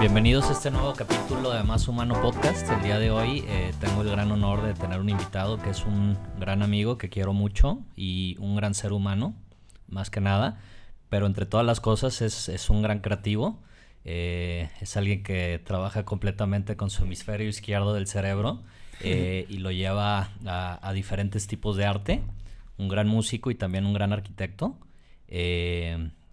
Bienvenidos a este nuevo capítulo de Más Humano Podcast. El día de hoy tengo el gran honor de tener un invitado que es un gran amigo que quiero mucho y un gran ser humano, más que nada. Pero entre todas las cosas es un gran creativo. Es alguien que trabaja completamente con su hemisferio izquierdo del cerebro y lo lleva a diferentes tipos de arte. Un gran músico y también un gran arquitecto.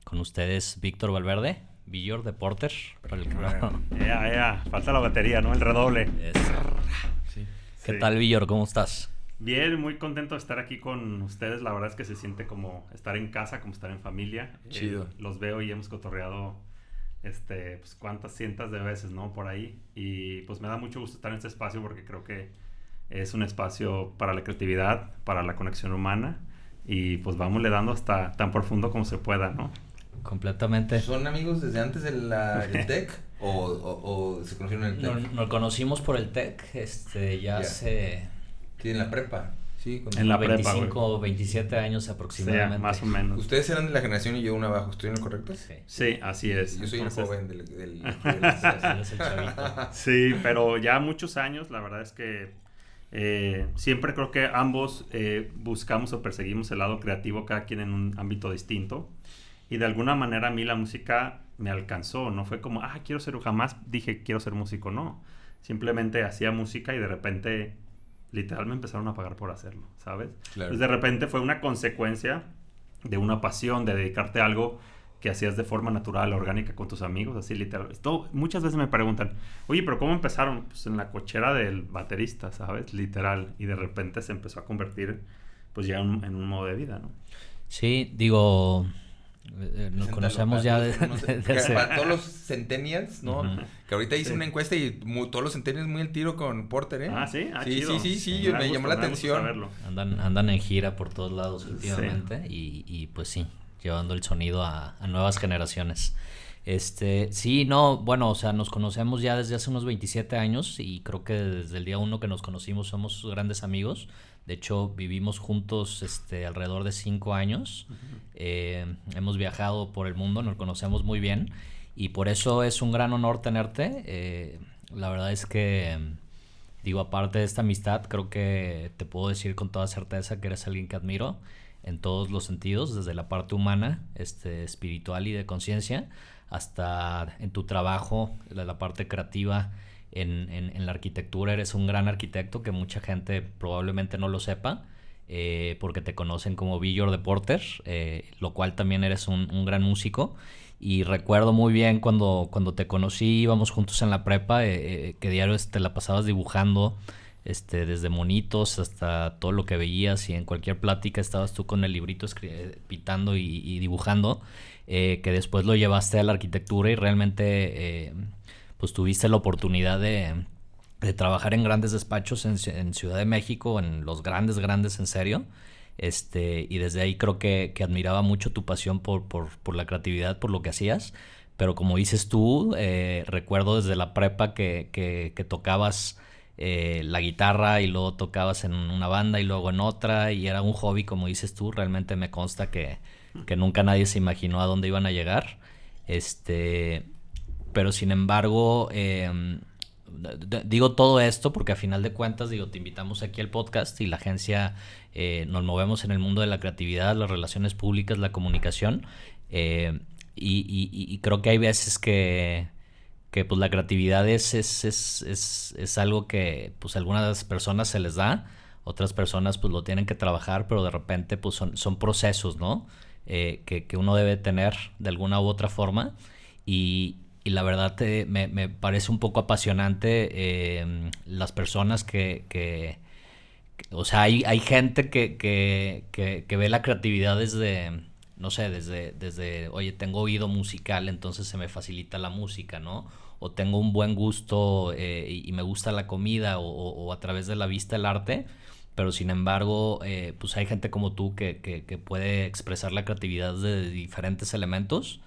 Con ustedes, Víctor Valverde. Villor de Porter. Falta la batería, ¿no? El redoble. Sí. ¿Qué tal, Villor? ¿Cómo estás? Bien, muy contento de estar aquí con ustedes. La verdad es que se siente como estar en casa, como estar en familia. Chido. Los veo y hemos cotorreado pues cuántas cientos de veces, ¿no? Por ahí. Y pues me da mucho gusto estar en este espacio porque creo que es un espacio para la creatividad, para la conexión humana. Y pues vamos le dando hasta tan profundo como se pueda, ¿no? Completamente. ¿Son amigos desde antes del TEC o se conocieron en el TEC? Nos conocimos por el TEC, ya hace... Sí, en la prepa. Sí, en la 25 prepa, o 27 años aproximadamente. Sí, más o menos. Ustedes eran de la generación y yo una abajo, ¿estoy en lo correcto? Sí, así es. Yo soy el joven del el chavito. Sí, pero ya muchos años, la verdad es que siempre creo que ambos buscamos o perseguimos el lado creativo, cada quien en un ámbito distinto. Y de alguna manera a mí la música me alcanzó, no fue como, jamás dije quiero ser músico, no. Simplemente hacía música y de repente, literal, me empezaron a pagar por hacerlo, ¿sabes? Claro. Entonces de repente fue una consecuencia de una pasión, de dedicarte a algo que hacías de forma natural, orgánica con tus amigos, así literal. Muchas veces me preguntan, oye, pero ¿cómo empezaron? Pues en la cochera del baterista, ¿sabes? Literal. Y de repente se empezó a convertir, pues ya en un modo de vida, ¿no? Sí, digo... Nos conocemos ya desde... Para todos los centennials, ¿no? Uh-huh. Que ahorita hice una encuesta y todos los centennials muy al tiro con Porter, ¿eh? Ah, ¿sí? Sí, me llamó la atención. Andan en gira por todos lados últimamente y pues sí, llevando el sonido a nuevas generaciones. Sí, no, bueno, o sea, nos conocemos ya desde hace unos 27 años y creo que desde el día 1 que nos conocimos somos grandes amigos. De hecho, vivimos juntos alrededor de 5 años. Uh-huh. Hemos viajado por el mundo, nos conocemos muy bien y por eso es un gran honor tenerte. La verdad es que, aparte de esta amistad, creo que te puedo decir con toda certeza que eres alguien que admiro en todos los sentidos, desde la parte humana, espiritual y de conciencia, hasta en tu trabajo, la parte creativa. En la arquitectura eres un gran arquitecto que mucha gente probablemente no lo sepa porque te conocen como Villor de Porter, lo cual también eres un gran músico. Y recuerdo muy bien cuando te conocí, íbamos juntos en la prepa, que diario te la pasabas dibujando, desde monitos hasta todo lo que veías, y en cualquier plática estabas tú con el librito pintando y dibujando, que después lo llevaste a la arquitectura y realmente... pues tuviste la oportunidad de trabajar en grandes despachos en Ciudad de México, en los grandes en serio, y desde ahí creo que admiraba mucho tu pasión por la creatividad, por lo que hacías, pero como dices tú, recuerdo desde la prepa que tocabas la guitarra y luego tocabas en una banda y luego en otra, y era un hobby, como dices tú. Realmente me consta que nunca nadie se imaginó a dónde iban a llegar, pero sin embargo, digo todo esto porque a final de cuentas, te invitamos aquí al podcast y la agencia nos movemos en el mundo de la creatividad, las relaciones públicas, la comunicación, y creo que hay veces que pues la creatividad es algo que pues a algunas personas se les da, otras personas pues lo tienen que trabajar, pero de repente pues son procesos, ¿no? Que uno debe tener de alguna u otra forma, y la verdad me parece un poco apasionante las personas que o sea, hay gente que ve la creatividad desde, no sé, desde, oye, tengo oído musical, entonces se me facilita la música, ¿no? O tengo un buen gusto y me gusta la comida, o a través de la vista el arte, pero sin embargo, pues hay gente como tú que puede expresar la creatividad de diferentes elementos,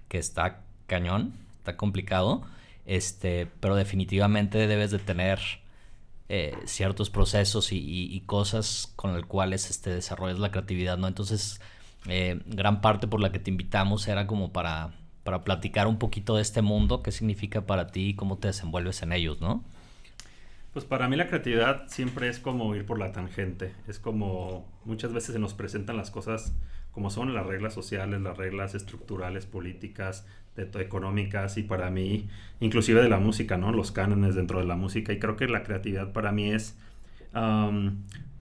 que está cañón. Está complicado, pero definitivamente debes de tener ciertos procesos y cosas con las cuales desarrollas la creatividad, ¿no? Entonces, gran parte por la que te invitamos era como para para platicar un poquito de este mundo, qué significa para ti y cómo te desenvuelves en ellos, ¿no? Pues para mí la creatividad siempre es como ir por la tangente. Es como muchas veces se nos presentan las cosas como son las reglas sociales, las reglas estructurales, políticas, económicas y para mí, inclusive de la música, ¿no? Los cánones dentro de la música. Y creo que la creatividad para mí es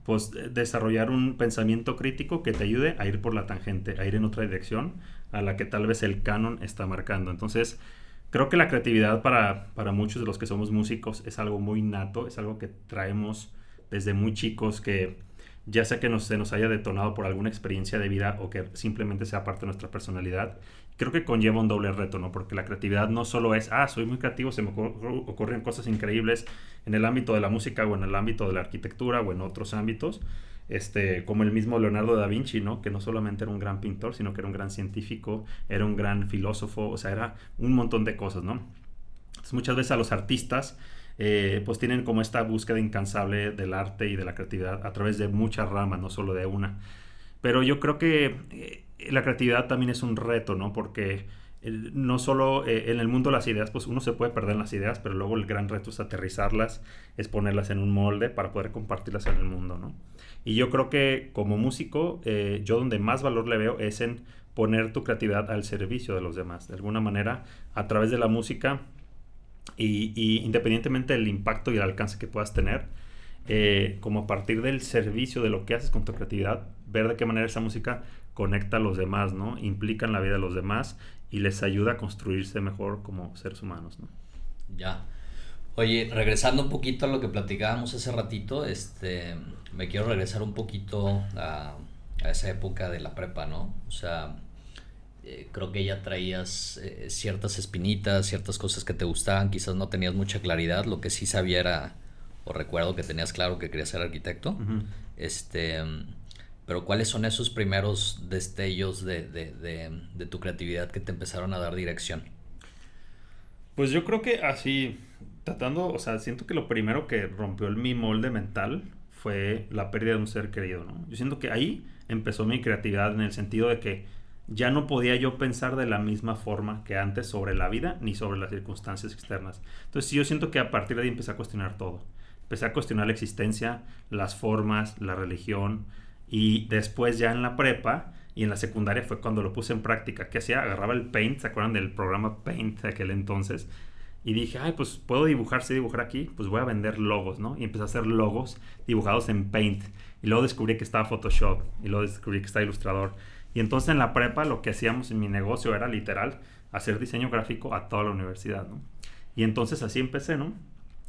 pues desarrollar un pensamiento crítico que te ayude a ir por la tangente, a ir en otra dirección a la que tal vez el canon está marcando. Entonces, creo que la creatividad para muchos de los que somos músicos es algo muy nato, es algo que traemos desde muy chicos, que ya sea que se nos haya detonado por alguna experiencia de vida o que simplemente sea parte de nuestra personalidad. Creo que conlleva un doble reto, ¿no? Porque la creatividad no solo es, soy muy creativo, se me ocurren cosas increíbles en el ámbito de la música o en el ámbito de la arquitectura o en otros ámbitos, como el mismo Leonardo da Vinci, ¿no? Que no solamente era un gran pintor, sino que era un gran científico, era un gran filósofo, o sea, era un montón de cosas, ¿no? Entonces, muchas veces a los artistas pues tienen como esta búsqueda incansable del arte y de la creatividad a través de muchas ramas, no solo de una. Pero yo creo que la creatividad también es un reto, ¿no? Porque no solo en el mundo de las ideas, pues uno se puede perder en las ideas, pero luego el gran reto es aterrizarlas, es ponerlas en un molde para poder compartirlas en el mundo, ¿no? Y yo creo que como músico, yo donde más valor le veo es en poner tu creatividad al servicio de los demás. De alguna manera, a través de la música y independientemente del impacto y el alcance que puedas tener, como a partir del servicio de lo que haces con tu creatividad, ver de qué manera esa música conecta a los demás, ¿no? Implica en la vida de los demás y les ayuda a construirse mejor como seres humanos, ¿no? Ya. Oye, regresando un poquito a lo que platicábamos hace ratito, me quiero regresar un poquito a esa época de la prepa, ¿no? O sea, creo que ya traías ciertas espinitas, ciertas cosas que te gustaban, quizás no tenías mucha claridad, lo que sí sabía era, o recuerdo que tenías claro que querías ser arquitecto, Uh-huh. Pero ¿cuáles son esos primeros destellos de tu creatividad que te empezaron a dar dirección? Pues yo creo que así, o sea, siento que lo primero que rompió mi molde mental fue la pérdida de un ser querido, ¿no? Yo siento que ahí empezó mi creatividad en el sentido de que ya no podía yo pensar de la misma forma que antes sobre la vida ni sobre las circunstancias externas. Entonces yo siento que a partir de ahí empecé a cuestionar todo. Empecé a cuestionar la existencia, las formas, la religión y después ya en la prepa y en la secundaria fue cuando lo puse en práctica. ¿Qué hacía? Agarraba el Paint, ¿se acuerdan del programa Paint de aquel entonces? Y dije, pues puedo dibujar aquí, pues voy a vender logos, ¿no? Y empecé a hacer logos dibujados en Paint. Y luego descubrí que estaba Photoshop, y luego descubrí que estaba Illustrator. Y entonces en la prepa lo que hacíamos en mi negocio era literal hacer diseño gráfico a toda la universidad, ¿no? Y entonces así empecé, ¿no?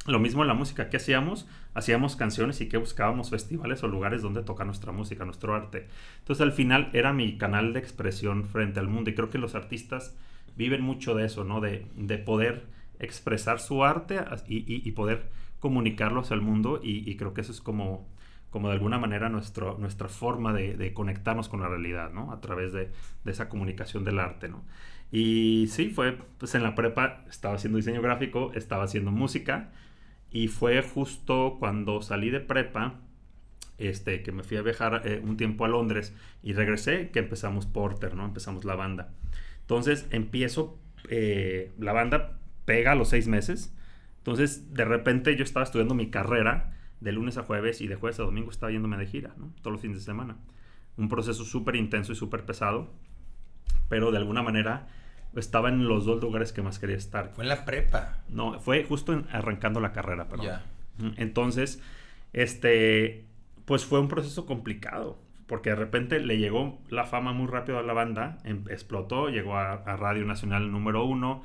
Lo mismo en la música, ¿qué hacíamos? Hacíamos canciones y que buscábamos festivales o lugares donde tocar nuestra música, nuestro arte. Entonces al final era mi canal de expresión frente al mundo y creo que los artistas viven mucho de eso, ¿no? De poder expresar su arte y poder comunicarlo hacia el mundo y creo que eso es como de alguna manera nuestra forma de conectarnos con la realidad, ¿no? A través de esa comunicación del arte, ¿no? Y sí, fue, pues en la prepa estaba haciendo diseño gráfico, estaba haciendo música y fue justo cuando salí de prepa, que me fui a viajar un tiempo a Londres y regresé, que empezamos Porter, ¿no? Empezamos la banda. Entonces empiezo, la banda pega a los 6 meses. Entonces de repente yo estaba estudiando mi carrera de lunes a jueves y de jueves a domingo estaba yéndome de gira, ¿no? Todos los fines de semana. Un proceso súper intenso y súper pesado, pero de alguna manera estaba en los 2 lugares que más quería estar. ¿Fue en la prepa? No, fue justo arrancando la carrera, perdón. Ya. Entonces, pues fue un proceso complicado, porque de repente le llegó la fama muy rápido a la banda, explotó, llegó a Radio Nacional número 1,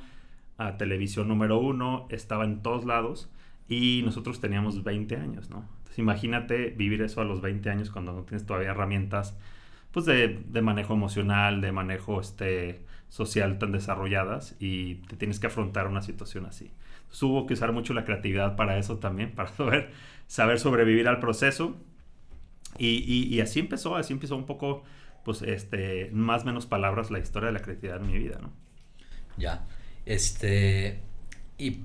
a Televisión número 1, estaba en todos lados, y nosotros teníamos 20 años, ¿no? Entonces imagínate vivir eso a los 20 años cuando no tienes todavía herramientas pues de manejo emocional, de manejo social tan desarrolladas y te tienes que afrontar una situación así. Entonces, hubo que usar mucho la creatividad para eso también, para saber sobrevivir al proceso y así empezó un poco, pues más o menos palabras, la historia de la creatividad en mi vida, ¿no? Ya, y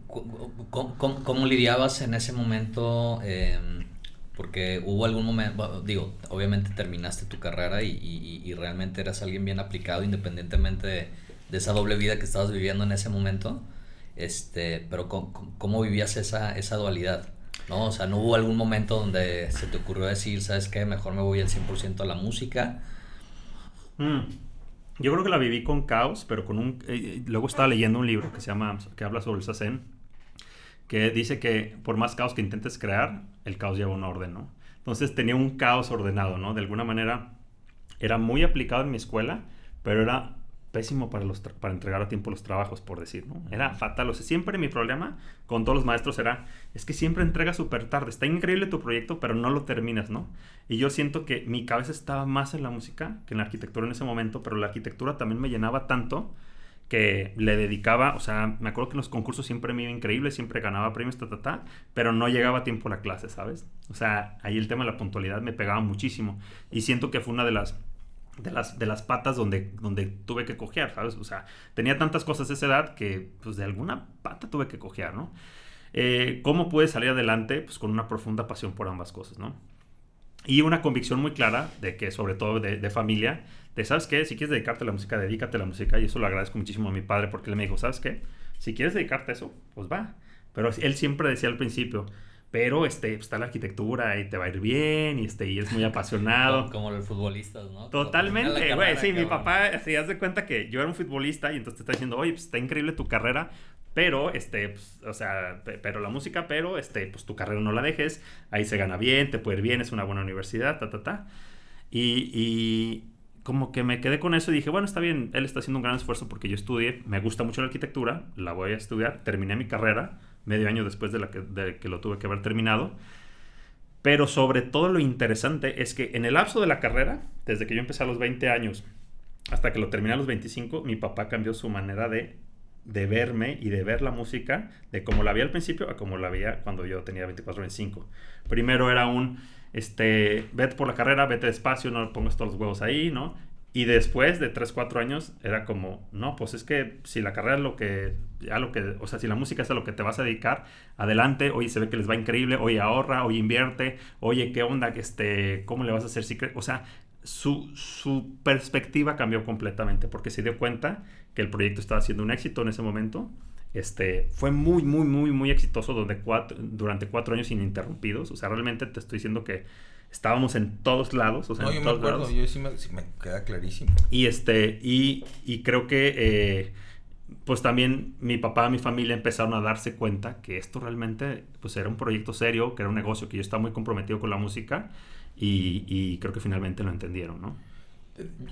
¿cómo lidiabas en ese momento? Porque hubo algún momento, digo, obviamente terminaste tu carrera y realmente eras alguien bien aplicado independientemente de de esa doble vida que estabas viviendo en ese momento, pero ¿cómo vivías esa dualidad? ¿No? O sea, ¿no hubo algún momento donde se te ocurrió decir, ¿sabes qué? Mejor me voy al 100% a la música? Yo creo que la viví con caos, pero con luego estaba leyendo un libro que habla sobre el Zazen, que dice que por más caos que intentes crear, el caos lleva un orden, ¿no? Entonces tenía un caos ordenado, ¿no? De alguna manera era muy aplicado en mi escuela, pero era pésimo para entregar a tiempo los trabajos, por decir, ¿no? Era fatal. O sea, siempre mi problema con todos los maestros es que siempre entregas súper tarde. Está increíble tu proyecto, pero no lo terminas, ¿no? Y yo siento que mi cabeza estaba más en la música que en la arquitectura en ese momento, pero la arquitectura también me llenaba tanto que le dedicaba, o sea, me acuerdo que en los concursos siempre me iba increíble, siempre ganaba premios, pero no llegaba a tiempo a la clase, ¿sabes? O sea, ahí el tema de la puntualidad me pegaba muchísimo y siento que fue una de las patas donde tuve que cojear, ¿sabes? O sea, tenía tantas cosas a esa edad que pues de alguna pata tuve que cojear, ¿no? ¿Cómo pude salir adelante? Pues con una profunda pasión por ambas cosas, ¿no? Y una convicción muy clara de que, sobre todo de familia, ¿sabes qué? Si quieres dedicarte a la música, dedícate a la música. Y eso lo agradezco muchísimo a mi padre porque él me dijo, ¿sabes qué? Si quieres dedicarte a eso, pues va. Pero él siempre decía al principio, pero está la arquitectura y te va a ir bien y es muy apasionado. Como los futbolistas, ¿no? Totalmente, güey. Sí, mi papá, así, haz de cuenta que yo era un futbolista y entonces te está diciendo, oye, pues está increíble tu carrera, pero, pues, o sea, pero la música, pero, pues tu carrera no la dejes, ahí se gana bien, te puede ir bien, es una buena universidad, Y como que me quedé con eso y dije, bueno, está bien, él está haciendo un gran esfuerzo porque yo estudié, me gusta mucho la arquitectura, la voy a estudiar, terminé mi carrera, medio año después de que lo tuve que haber terminado. Pero sobre todo lo interesante es que en el lapso de la carrera, desde que yo empecé a los 20 años hasta que lo terminé a los 25, mi papá cambió su manera de verme y de ver la música, de cómo la veía al principio a cómo la veía cuando yo tenía 24 o 25. Primero era vete por la carrera, vete despacio, no pongas todos los huevos ahí, ¿no? Y después de 3, 4 años era como, no, pues es que si la carrera es o sea, si la música es a lo que te vas a dedicar, adelante, oye, se ve que les va increíble, oye, ahorra, oye, invierte, oye, ¿qué onda? ¿Cómo le vas a hacer? O sea, su perspectiva cambió completamente porque se dio cuenta que el proyecto estaba siendo un éxito en ese momento. Fue muy, muy, muy, muy exitoso durante 4 años ininterrumpidos. O sea, realmente te estoy diciendo que estábamos en todos lados. O sea, no, yo me acuerdo, lados. Yo sí me queda clarísimo. Y creo que pues también mi papá, mi familia empezaron a darse cuenta que esto realmente pues era un proyecto serio, que era un negocio, que yo estaba muy comprometido con la música y creo que finalmente lo entendieron, ¿no?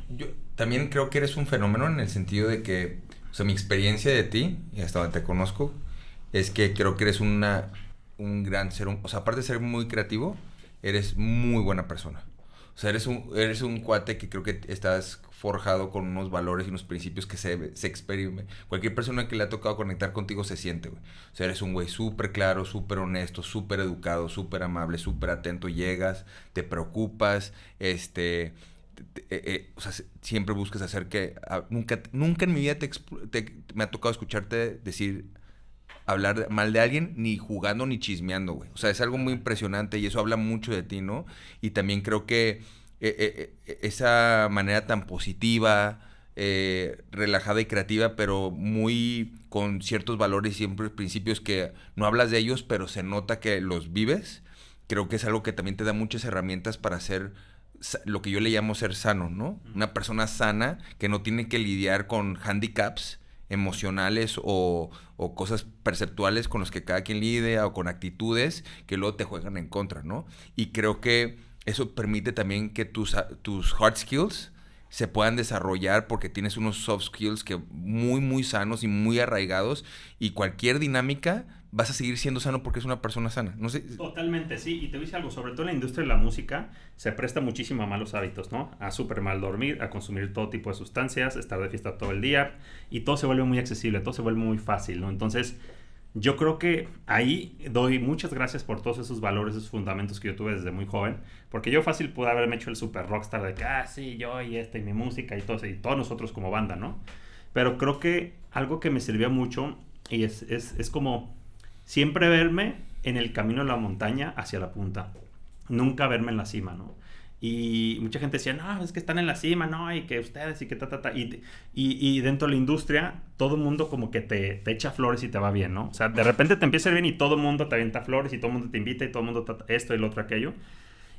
Yo también creo que eres un fenómeno en el sentido de que, o sea, mi experiencia de ti, y hasta donde te conozco, es que creo que eres un gran ser, o sea, aparte de ser muy creativo, eres muy buena persona. O sea, eres un cuate que creo que estás forjado con unos valores y unos principios que se experimentan. Cualquier persona que le ha tocado conectar contigo se siente, güey. O sea, eres un güey súper claro, súper honesto, súper educado, súper amable, súper atento. Llegas, te preocupas, o sea, siempre buscas hacer que... Nunca en mi vida me ha tocado escucharte hablar mal de alguien, ni jugando ni chismeando, güey. O sea, es algo muy impresionante y eso habla mucho de ti, ¿no? Y también creo que esa manera tan positiva, relajada y creativa, pero muy con ciertos valores y siempre principios que no hablas de ellos, pero se nota que los vives, creo que es algo que también te da muchas herramientas para ser lo que yo le llamo ser sano, ¿no? Una persona sana que no tiene que lidiar con handicaps emocionales o cosas perceptuales con los que cada quien lidia o con actitudes que luego te juegan en contra, ¿no? Y creo que eso permite también que tus hard skills se puedan desarrollar porque tienes unos soft skills que muy, muy sanos y muy arraigados y cualquier dinámica vas a seguir siendo sano porque es una persona sana. No sé. Totalmente, sí. Y te voy a decir algo, sobre todo en la industria de la música se presta muchísimo a malos hábitos, ¿no? A súper mal dormir, a consumir todo tipo de sustancias, estar de fiesta todo el día y todo se vuelve muy accesible, todo se vuelve muy fácil, ¿no? Entonces, yo creo que ahí doy muchas gracias por todos esos valores, esos fundamentos que yo tuve desde muy joven, porque yo fácil pude haberme hecho el super rockstar de que, sí, yo y mi música y todos nosotros como banda, ¿no? Pero creo que algo que me sirvió mucho y es como siempre verme en el camino de la montaña hacia la punta, nunca verme en la cima, ¿no? Y mucha gente decía, no, es que están en la cima, no, y que ustedes, y que y dentro de la industria, todo el mundo como que te echa flores y te va bien, ¿no? O sea, de repente te empieza a ir bien y todo el mundo te avienta flores y todo el mundo te invita y todo el mundo esto y lo otro, aquello.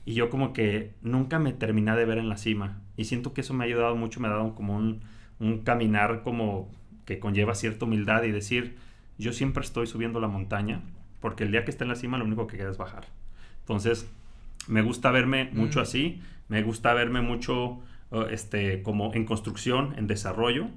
Y yo como que nunca me terminé de ver en la cima. Y siento que eso me ha ayudado mucho, me ha dado como un caminar como que conlleva cierta humildad y decir, yo siempre estoy subiendo la montaña, porque el día que esté en la cima lo único que queda es bajar. Entonces, me gusta verme mucho así, me gusta verme mucho como en construcción, en desarrollo,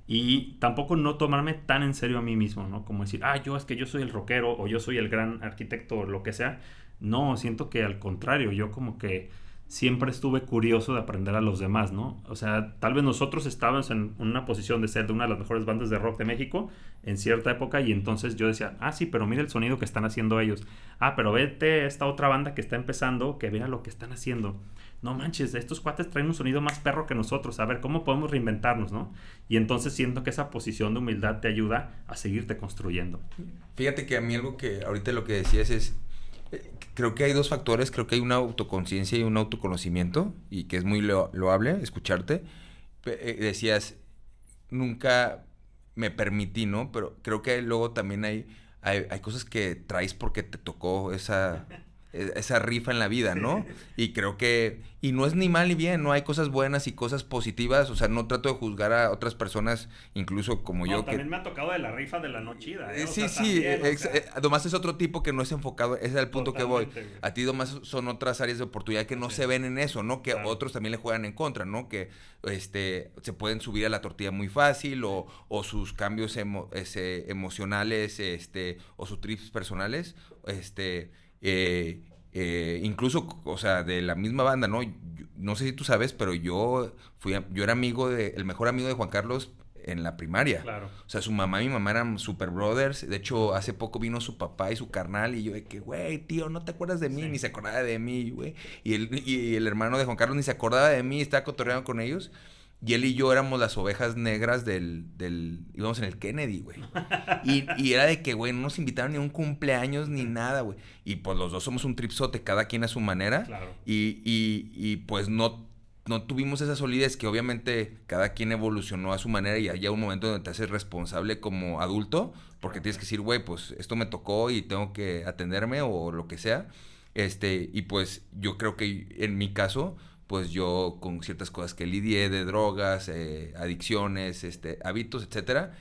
y tampoco no tomarme tan en serio a mí mismo, ¿no? Como decir, es que yo soy el rockero, o yo soy el gran arquitecto, o lo que sea. No, siento que al contrario, yo como que siempre estuve curioso de aprender a los demás, ¿no? O sea, tal vez nosotros estábamos en una posición de ser de una de las mejores bandas de rock de México en cierta época y entonces yo decía, sí, pero mira el sonido que están haciendo ellos. Pero vete a esta otra banda que está empezando, que mira lo que están haciendo. No manches, estos cuates traen un sonido más perro que nosotros. A ver, ¿cómo podemos reinventarnos, no? Y entonces siento que esa posición de humildad te ayuda a seguirte construyendo. Fíjate que a mí algo que ahorita lo que decías es... Creo que hay dos factores, creo que hay una autoconciencia y un autoconocimiento, y que es muy loable escucharte. Decías, nunca me permití, ¿no? Pero creo que luego también hay cosas que traes porque te tocó esa rifa en la vida, ¿no? Y creo que... Y no es ni mal ni bien, ¿no? Hay cosas buenas y cosas positivas. O sea, no trato de juzgar a otras personas, incluso como yo. También me ha tocado de la rifa de la no chida, ¿eh? Sí, nomás es otro tipo que no es enfocado. Ese es el punto que voy. A ti nomás son otras áreas de oportunidad que no se ven en eso, ¿no? Que otros también le juegan en contra, ¿no? Que se pueden subir a la tortilla muy fácil o sus cambios emocionales o sus trips personales, incluso, o sea, de la misma banda, ¿no? No sé si tú sabes, pero yo era el mejor amigo de Juan Carlos en la primaria. Claro. O sea, su mamá y mi mamá eran super brothers. De hecho, hace poco vino su papá y su carnal y yo de que, güey, tío, ¿no te acuerdas de mí? Ni se acordaba de mí, güey. Y el hermano de Juan Carlos ni se acordaba de mí, estaba cotorreando con ellos. Y él y yo éramos las ovejas negras íbamos en el Kennedy, güey. Y era de que, güey, no nos invitaron ni a un cumpleaños ni nada, güey. Y pues los dos somos un tripsote, cada quien a su manera. Claro. Y pues no tuvimos esa solidez que obviamente cada quien evolucionó a su manera y hay un momento donde te haces responsable como adulto porque tienes que decir, güey, pues esto me tocó y tengo que atenderme o lo que sea. Y pues yo creo que en mi caso... pues yo con ciertas cosas que lidié de drogas, adicciones, hábitos, etcétera,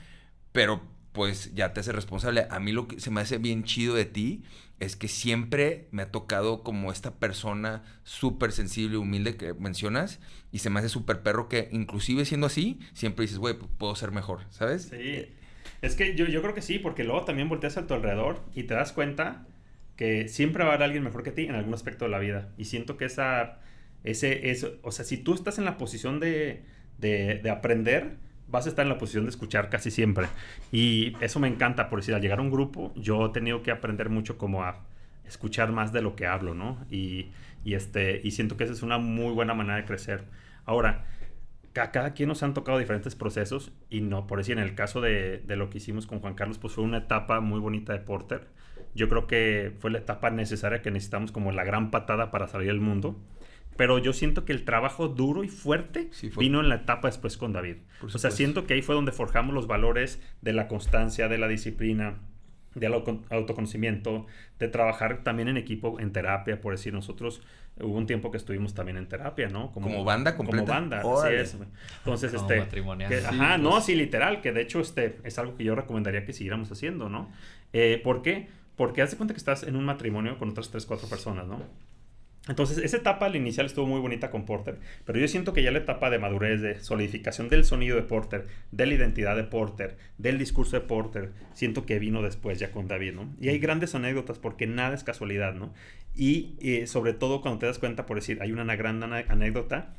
pero pues ya te hace responsable. A mí lo que se me hace bien chido de ti es que siempre me ha tocado como esta persona súper sensible, humilde que mencionas, y se me hace súper perro que inclusive siendo así, siempre dices, güey, puedo ser mejor, ¿sabes? Sí, es que yo creo que sí, porque luego también volteas a tu alrededor y te das cuenta que siempre va a haber alguien mejor que ti en algún aspecto de la vida, y siento que o sea, si tú estás en la posición de aprender, vas a estar en la posición de escuchar casi siempre. Y eso me encanta, por decir, al llegar a un grupo, yo he tenido que aprender mucho como a escuchar más de lo que hablo, ¿no? Y siento que esa es una muy buena manera de crecer. Ahora, a cada quien nos han tocado diferentes procesos y no, por decir, en el caso de lo que hicimos con Juan Carlos, pues fue una etapa muy bonita de Porter. Yo creo que fue la etapa necesaria que necesitamos como la gran patada para salir al mundo. Pero yo siento que el trabajo duro y fuerte vino en la etapa después con David. O sea, siento que ahí fue donde forjamos los valores de la constancia, de la disciplina, del autoconocimiento, de trabajar también en equipo, en terapia, por decir, nosotros hubo un tiempo que estuvimos también en terapia, ¿no? Como banda completa. Como banda, así es. Entonces, como matrimonial. No, sí, literal, que de hecho es algo que yo recomendaría que siguiéramos haciendo, ¿no? ¿Por qué? Porque haz de cuenta que estás en un matrimonio con otras 3, 4 personas, ¿no? Entonces, esa etapa al inicial estuvo muy bonita con Porter, pero yo siento que ya la etapa de madurez, de solidificación del sonido de Porter, de la identidad de Porter, del discurso de Porter, siento que vino después ya con David, ¿no? Y hay grandes anécdotas porque nada es casualidad, ¿no? Y sobre todo cuando te das cuenta, por decir, hay una gran anécdota.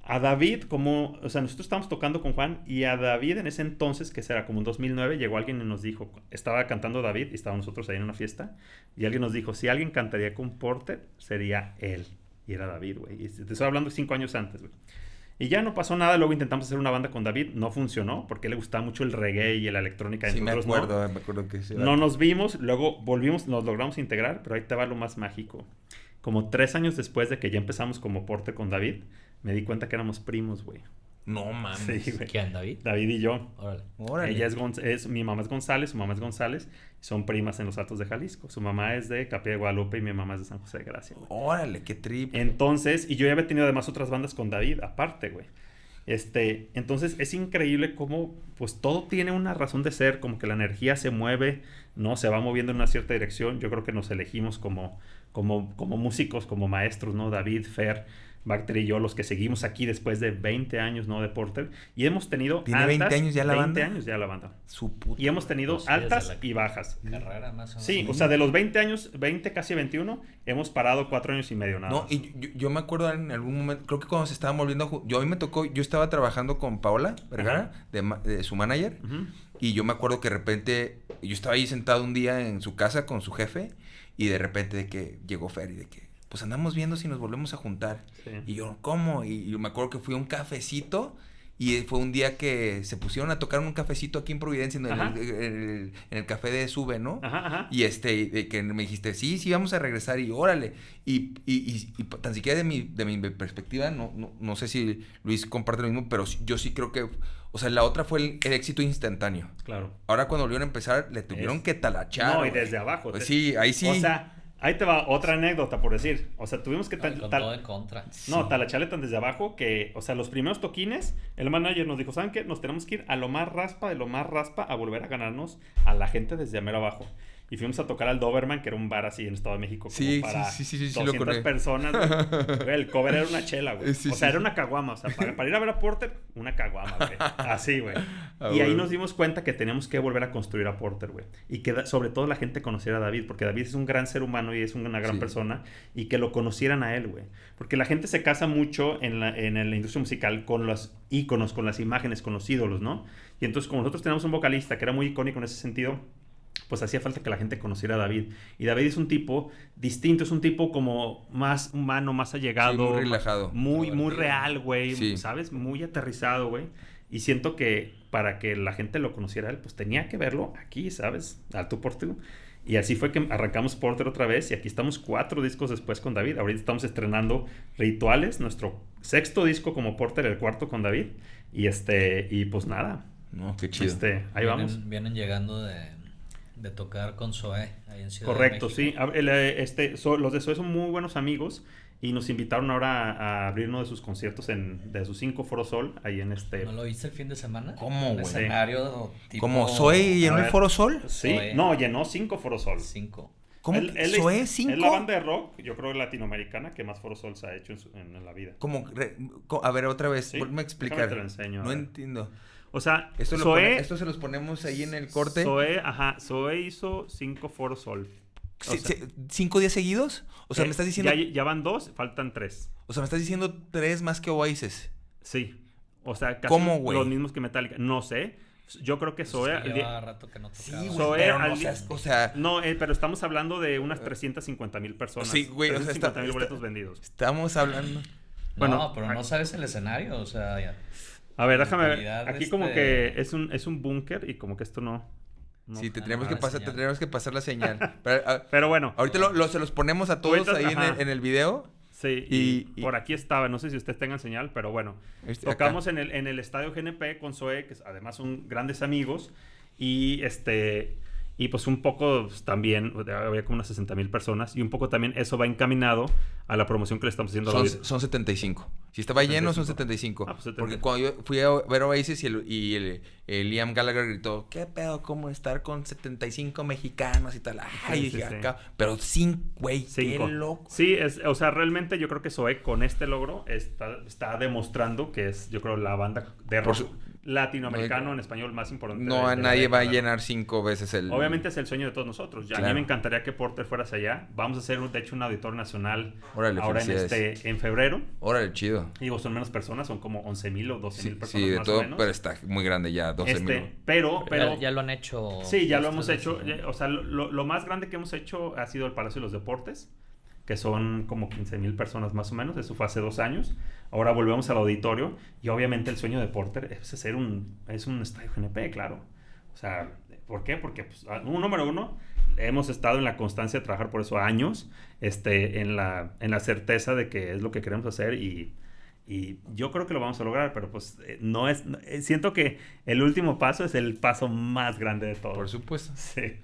A David, o sea, nosotros estábamos tocando con Juan y a David en ese entonces, que será como en 2009, llegó alguien y nos dijo, estaba cantando David y estábamos nosotros ahí en una fiesta y alguien nos dijo, si alguien cantaría con Porter, sería él. Y era David, güey. Y te estoy hablando 5 años antes, güey. Y ya no pasó nada, luego intentamos hacer una banda con David, no funcionó, porque le gustaba mucho el reggae y la electrónica. Sí, me acuerdo que sí. No nos vimos, luego volvimos, nos logramos integrar, pero ahí te va lo más mágico. como 3 años después de que ya empezamos como Porter con David, me di cuenta que éramos primos, güey. No mames. Sí, güey. ¿Quién, David? David y yo. Órale. Ella mi mamá es González, su mamá es González. Son primas en los Altos de Jalisco. Su mamá es de Capilla de Guadalupe y mi mamá es de San José de Gracia, güey. Órale, qué trip. Entonces, y yo ya había tenido además otras bandas con David, aparte, güey. Entonces es increíble cómo pues todo tiene una razón de ser, como que la energía se mueve, ¿no? Se va moviendo en una cierta dirección. Yo creo que nos elegimos como músicos, como maestros, ¿no? David, Fer, Bacter y yo, los que seguimos aquí después de 20 años, ¿no? De Porter. Y hemos tenido ¿Tiene 20 años ya la banda? 20 años ya la banda. Su puta. Y hemos tenido Pues sí, altas desde la y bajas. Carrera más o menos. Sí, o sea, de los 20 años, 20, casi 21, hemos parado 4 años y medio nada No, más. y yo me acuerdo en algún momento, creo que cuando se estaban volviendo a mí me tocó, yo estaba trabajando con Paola Vergara, de su manager, Ujú. y yo me acuerdo que de repente, yo estaba ahí sentado un día en su casa con su jefe, y de repente de que llegó Fer y de que, pues andamos viendo si nos volvemos a juntar. Sí. Y yo, ¿cómo? Y yo me acuerdo que fui a un cafecito, y fue un día que se pusieron a tocar un cafecito aquí en Providencia, en el café de Sube, ¿no? Ajá. Y de que me dijiste, sí, vamos a regresar, y órale. Y tan siquiera de mi perspectiva, no sé si Luis comparte lo mismo, pero yo sí creo que, o sea, la otra fue el éxito instantáneo. Claro. Ahora cuando volvieron a empezar, le tuvieron que talachar. No, y güey. desde abajo. Pues sí, ahí sí. O sea, ahí te va otra anécdota, por decir. O sea, tuvimos que... Con todo en contra. No, talacharle tan desde abajo que... O sea, los primeros toquines, el manager nos dijo, ¿saben qué? Nos tenemos que ir a lo más raspa, de lo más raspa, a volver a ganarnos a la gente desde mero abajo. Y fuimos a tocar al Doberman, que era un bar así en Estado de México, como Sí, para sí, 200 lo personas. Güey, el cover era una chela, güey. Sí, o sea, sí. era una caguama. O sea, para ir a ver a Porter, una caguama, güey. Así, güey. Ah, Y ahí bueno. nos dimos cuenta que teníamos que volver a construir a Porter, güey. Y que sobre todo la gente conociera a David, porque David es un gran ser humano y es una gran persona, y que lo conocieran a él, güey. Porque la gente se casa mucho en la industria musical con los íconos, con las imágenes, con los ídolos, ¿no? Y entonces, como nosotros tenemos un vocalista que era muy icónico en ese sentido, pues hacía falta que la gente conociera a David. Y David es un tipo distinto, es un tipo como más humano, más allegado. Sí, muy relajado. Muy real, güey. Sí. ¿Sabes? Muy aterrizado, güey. Y siento que para que la gente lo conociera a él, pues tenía que verlo aquí, ¿sabes? Al tú por tú. Y así fue que arrancamos Porter otra vez. Y aquí estamos 4 discos después con David. Ahorita estamos estrenando Rituales, nuestro 6º disco como Porter, el 4º con David. Y pues nada. No, qué chido. Ahí vamos. Vienen llegando de tocar con Zoé ahí en Ciudad Correcto, de sí. México. Los de Zoé son muy buenos amigos y nos invitaron ahora a abrir uno de sus conciertos de sus 5 Foro Sol, ahí en ¿No lo viste el fin de semana? ¿Cómo, Un güey? escenario tipo... ¿Como Zoe llenó el ver. Foro Sol? Sí, Zoé. no, llenó 5 Foro Sol. 5. ¿Cómo? ¿Zoe 5? Es la banda de rock, yo creo, latinoamericana que más Foro Sol se ha hecho en la vida. A ver, otra vez, Sí, vuelve a explicar. déjame te lo enseño, a No ver. entiendo. O sea, Esto se los ponemos ahí en el corte. Zoé hizo 5 Foro Sol. O sea, ¿5 días seguidos? O sea, me estás diciendo... Ya van 2, faltan 3. O sea, me estás diciendo 3 más que Oasis. Sí. O sea, casi ¿Cómo, güey? los mismos que Metallica. No sé. Yo creo que Zoé... Pues lleva rato que no tocaba. Sí, güey, Zoé pero no al- seas... O sea, No, pero estamos hablando de unas 350,000 personas. Sí, güey, o sea, 350,000 boletos vendidos. estamos hablando... Bueno, No, pero no sabes el escenario, o sea... ya. A ver, déjame ver. calidad, Aquí como que es un búnker y como que esto no... Sí, no, tendríamos no, que la señal. tendríamos que pasar la señal. Pero, Pero bueno. ahorita se los ponemos a todos Ahorita, ahí ajá. en el video. Sí, Y- por aquí estaba. No sé si ustedes tengan señal, pero bueno. Tocamos en el estadio GNP con Zoé, que además son grandes amigos. Y pues un poco pues, también, había como unas 60,000 personas. Y un poco también eso va encaminado a la promoción que le estamos haciendo a David. Son 75. Si estaba lleno, son 75. Ah, pues 70. Porque cuando yo fui a ver Oasis y el Liam Gallagher gritó, ¿qué pedo? ¿Cómo estar con 75 mexicanos y tal? Ay, Sí, dije, sí. Acá. Pero 5, güey, qué 5. loco. Sí, o sea, realmente yo creo que Zoé con este logro está demostrando que es, yo creo, la banda de rock latinoamericano en español más importante. No, de la nadie va a década. llenar 5 veces el... Obviamente es el sueño de todos nosotros. Ya, A mí Claro. me encantaría que Porter fuera hacia allá. Vamos a hacer, de hecho, un auditor nacional Órale, ahora felicidades. en febrero. Órale, chido. Digo, son menos personas, son como 11,000 o 12,000 Sí, personas de más todo, o menos. pero está muy grande ya, 12,000. Pero Ya lo han hecho. sí, ya lo dos, hemos tres hecho. veces, ¿no? O sea, lo más grande que hemos hecho ha sido el Palacio de los Deportes, que son como 15,000 personas más o menos. Eso fue hace 2 años. Ahora volvemos al auditorio y obviamente el sueño de Porter es hacer un estadio GNP, claro. O sea, ¿por qué? Porque, pues, número uno, hemos estado en la constancia de trabajar por eso años, en la certeza de que es lo que queremos hacer y yo creo que lo vamos a lograr, pero pues siento que el último paso es el paso más grande de todo. Por supuesto. Sí.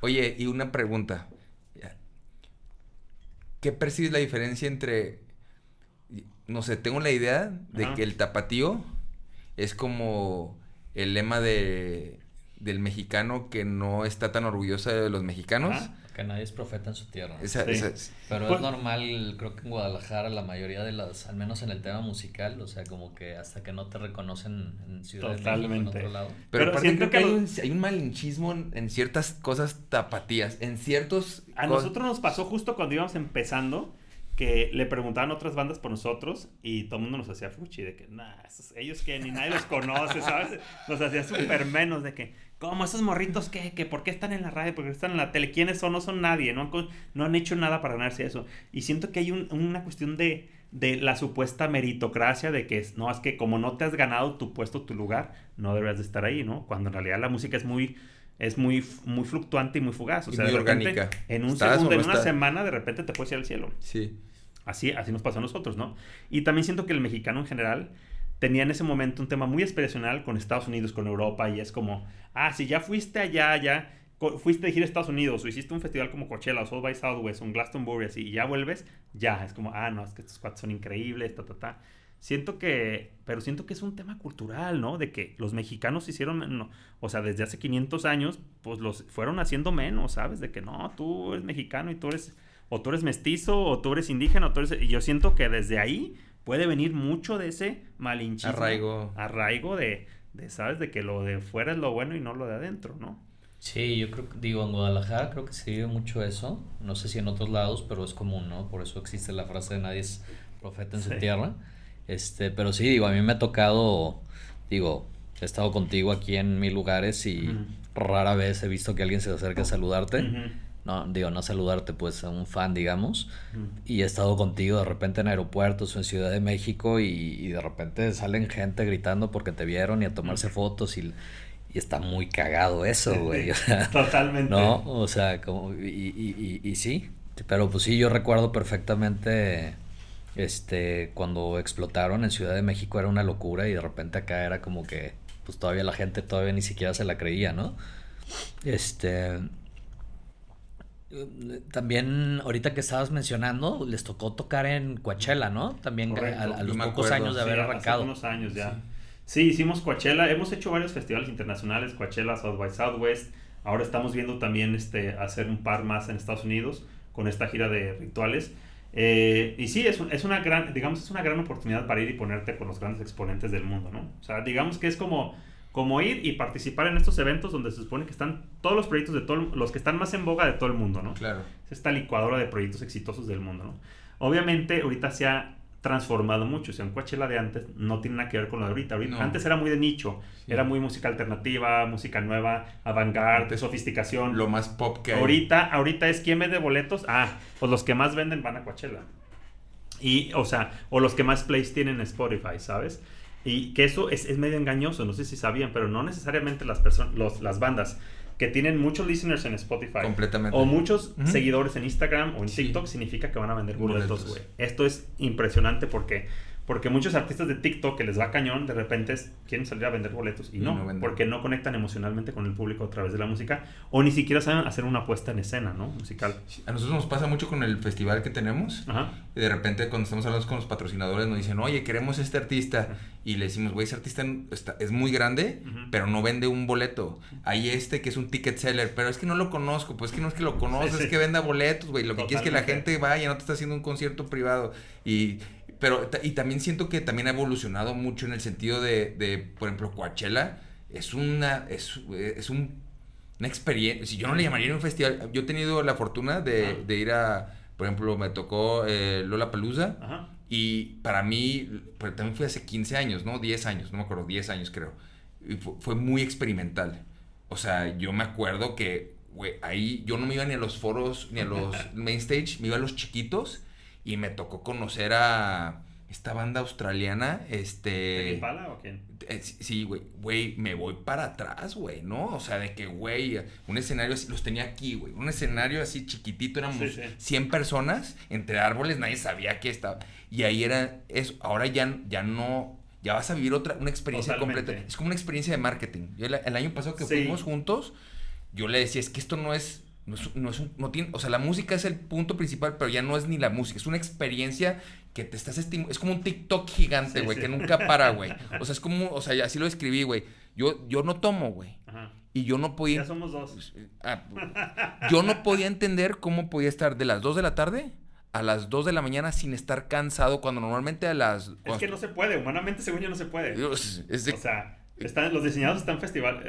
Oye, y una pregunta. ¿Qué percibes la diferencia entre, no sé, tengo la idea de que el tapatío es como el lema del mexicano que no está tan orgulloso de los mexicanos? Que nadie es profeta en su tierra. Pero es normal, creo que en Guadalajara la mayoría de las, al menos en el tema musical, o sea, como que hasta que no te reconocen en Ciudad de México, en otro lado. Pero siento que hay un malinchismo en ciertas cosas tapatías, en ciertos... Nosotros nos pasó justo cuando íbamos empezando, que le preguntaban otras bandas por nosotros y todo el mundo nos hacía fuchi, de que, ellos que ni nadie los conoce, ¿sabes? Nos hacía súper menos de que, ¿cómo esos morritos qué? ¿Por qué están en la radio? ¿Por qué están en la tele? ¿Quiénes son? No son nadie, no han hecho nada para ganarse eso. Y siento que hay una cuestión de la supuesta meritocracia de que, es que como no te has ganado tu puesto, tu lugar, no deberías de estar ahí, ¿no? Cuando en realidad la música es muy fluctuante y muy fugaz. O sea, muy de repente, orgánica. En un segundo, en una semana, de repente te puedes ir al cielo. Sí. Así nos pasó a nosotros, ¿no? Y también siento que el mexicano en general tenía en ese momento un tema muy aspiracional con Estados Unidos, con Europa, y es como, si ya fuiste allá, fuiste a gira a Estados Unidos, o hiciste un festival como Coachella, o South by Southwest, o un Glastonbury, así, y ya vuelves, es como, no, es que estos cuates son increíbles, Siento que es un tema cultural, ¿no? De que los mexicanos hicieron, desde hace 500 años, pues los fueron haciendo menos, ¿sabes? De que no, tú eres mexicano y tú eres mestizo, o tú eres indígena, y yo siento que desde ahí puede venir mucho de ese malinchismo. Arraigo de, ¿sabes? De que lo de fuera es lo bueno y no lo de adentro, ¿no? Sí, yo creo que, en Guadalajara creo que se vive mucho eso. No sé si en otros lados, pero es común, ¿no? Por eso existe la frase de nadie es profeta en su tierra. Pero sí, a mí me ha tocado, he estado contigo aquí en 1000 lugares y rara vez he visto que alguien se acerque a saludarte. No saludarte, pues a un fan, digamos. Y he estado contigo de repente en aeropuertos o en Ciudad de México y de repente salen gente gritando porque te vieron y a tomarse fotos y está muy cagado eso, güey. O sea, totalmente. ¿no? O sea, como, y sí. Pero pues sí, yo recuerdo perfectamente cuando explotaron en Ciudad de México era una locura y de repente acá era como que pues todavía la gente todavía ni siquiera se la creía, ¿no? También, ahorita que estabas mencionando, les tocó tocar en Coachella, ¿no? También a los pocos años de haber arrancado. Hace unos años ya. Sí, hicimos Coachella. Hemos hecho varios festivales internacionales, Coachella, South by Southwest. Ahora estamos viendo también hacer un par más en Estados Unidos con esta gira de rituales. Y sí, es una gran oportunidad para ir y ponerte con los grandes exponentes del mundo, ¿no? O sea, digamos que es como ir y participar en estos eventos donde se supone que están todos los proyectos de los que están más en boga de todo el mundo, ¿no? Claro. Es esta licuadora de proyectos exitosos del mundo, ¿no? Obviamente, ahorita se ha transformado mucho. O sea, un Coachella de antes no tiene nada que ver con lo de ahorita. No. Antes era muy de nicho. Sí. Era muy música alternativa, música nueva, avant-garde, sofisticación. Lo más pop que hay. Ahorita es ¿quién vende boletos? Pues los que más venden van a Coachella. O los que más plays tienen en Spotify, ¿sabes? Y que eso es medio engañoso, no sé si sabían, pero no necesariamente las bandas que tienen muchos listeners en Spotify completamente o muchos seguidores en Instagram o en TikTok significa que van a vender boletos, güey. Esto es impresionante porque muchos artistas de TikTok que les va cañón, de repente quieren salir a vender boletos y no porque no conectan emocionalmente con el público a través de la música o ni siquiera saben hacer una puesta en escena, ¿no? Musical. A nosotros nos pasa mucho con el festival que tenemos. Y de repente cuando estamos hablando con los patrocinadores nos dicen, oye, queremos este artista. Y le decimos, güey, ese artista es muy grande, pero no vende un boleto. Hay que es un ticket seller, pero es que no lo conozco. Pues que no es que lo conozco, es que venda boletos, güey. Lo que quiere es que la gente vaya, no te está haciendo un concierto privado. Y también siento que también ha evolucionado mucho en el sentido de por ejemplo, Coachella es una experiencia. Si yo no le llamaría un festival, yo he tenido la fortuna de ir a, por ejemplo, me tocó Lollapalooza. Y para mí, pero también fui hace 15 años, ¿no? 10 años, no me acuerdo, 10 años creo. Y fue muy experimental. O sea, yo me acuerdo que, güey, ahí yo no me iba ni a los foros, ni a los main stage, me iba a los chiquitos. Y me tocó conocer a esta banda australiana, ¿Tame Impala o quién? Sí, güey, me voy para atrás, güey, ¿no? O sea, de que, güey, un escenario así, los tenía aquí, güey. Un escenario así chiquitito, éramos 100 personas, entre árboles, nadie sabía que estaba. Y ahí era eso. Ahora ya no, ya vas a vivir una experiencia completa. Es como una experiencia de marketing. Yo el año pasado que fuimos juntos, yo le decía, es que esto no tiene, o sea, la música es el punto principal, pero ya no es ni la música, es una experiencia que te estás estimulando, es como un TikTok gigante, güey, que nunca para, güey. O sea, es como, o sea, así lo escribí, güey. Yo no tomo, güey. Ajá. Y yo no podía... Ya somos dos. Yo no podía entender cómo podía estar de las 2 de la tarde a las 2 de la mañana sin estar cansado, cuando normalmente a las... Es que no se puede, humanamente según yo no se puede. O sea, los diseñados están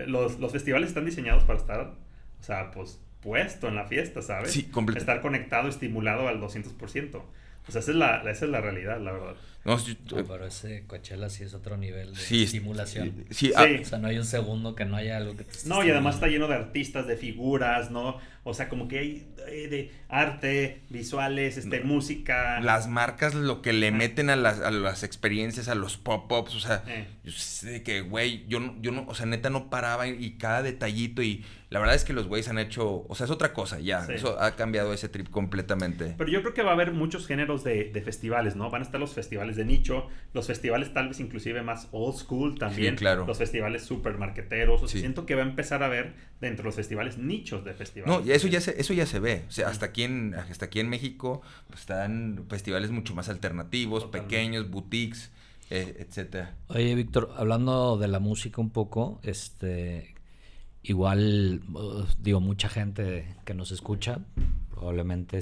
los festivales están diseñados para estar, o sea, pues puesto en la fiesta, ¿sabes? Sí, completamente. Estar conectado, estimulado al 200%. O sea, esa es la realidad, la verdad. No, pero ese Coachella sí es otro nivel de estimulación. Sí. O sea, no hay un segundo que no haya algo que te esté No, y además está lleno de artistas, de figuras, ¿no? O sea, como que hay de arte, visuales, música. Las marcas, lo que le meten a las experiencias, a los pop-ups, o sea, yo sé que, güey, yo no, o sea, neta no paraba y cada detallito, y la verdad es que los güeyes han hecho, o sea, es otra cosa, ya, eso ha cambiado ese trip completamente. Pero yo creo que va a haber muchos géneros de festivales, ¿no? Van a estar los festivales de nicho, los festivales tal vez inclusive más old school también, sí, claro. Los festivales super marqueteros, o sea, siento que va a empezar a ver dentro de los festivales nichos de festivales. No, y eso ya se ve, o sea, hasta aquí en México pues, están festivales mucho más alternativos, pequeños, boutiques, etcétera. Oye, Víctor, hablando de la música un poco, igual, digo, mucha gente que nos escucha, probablemente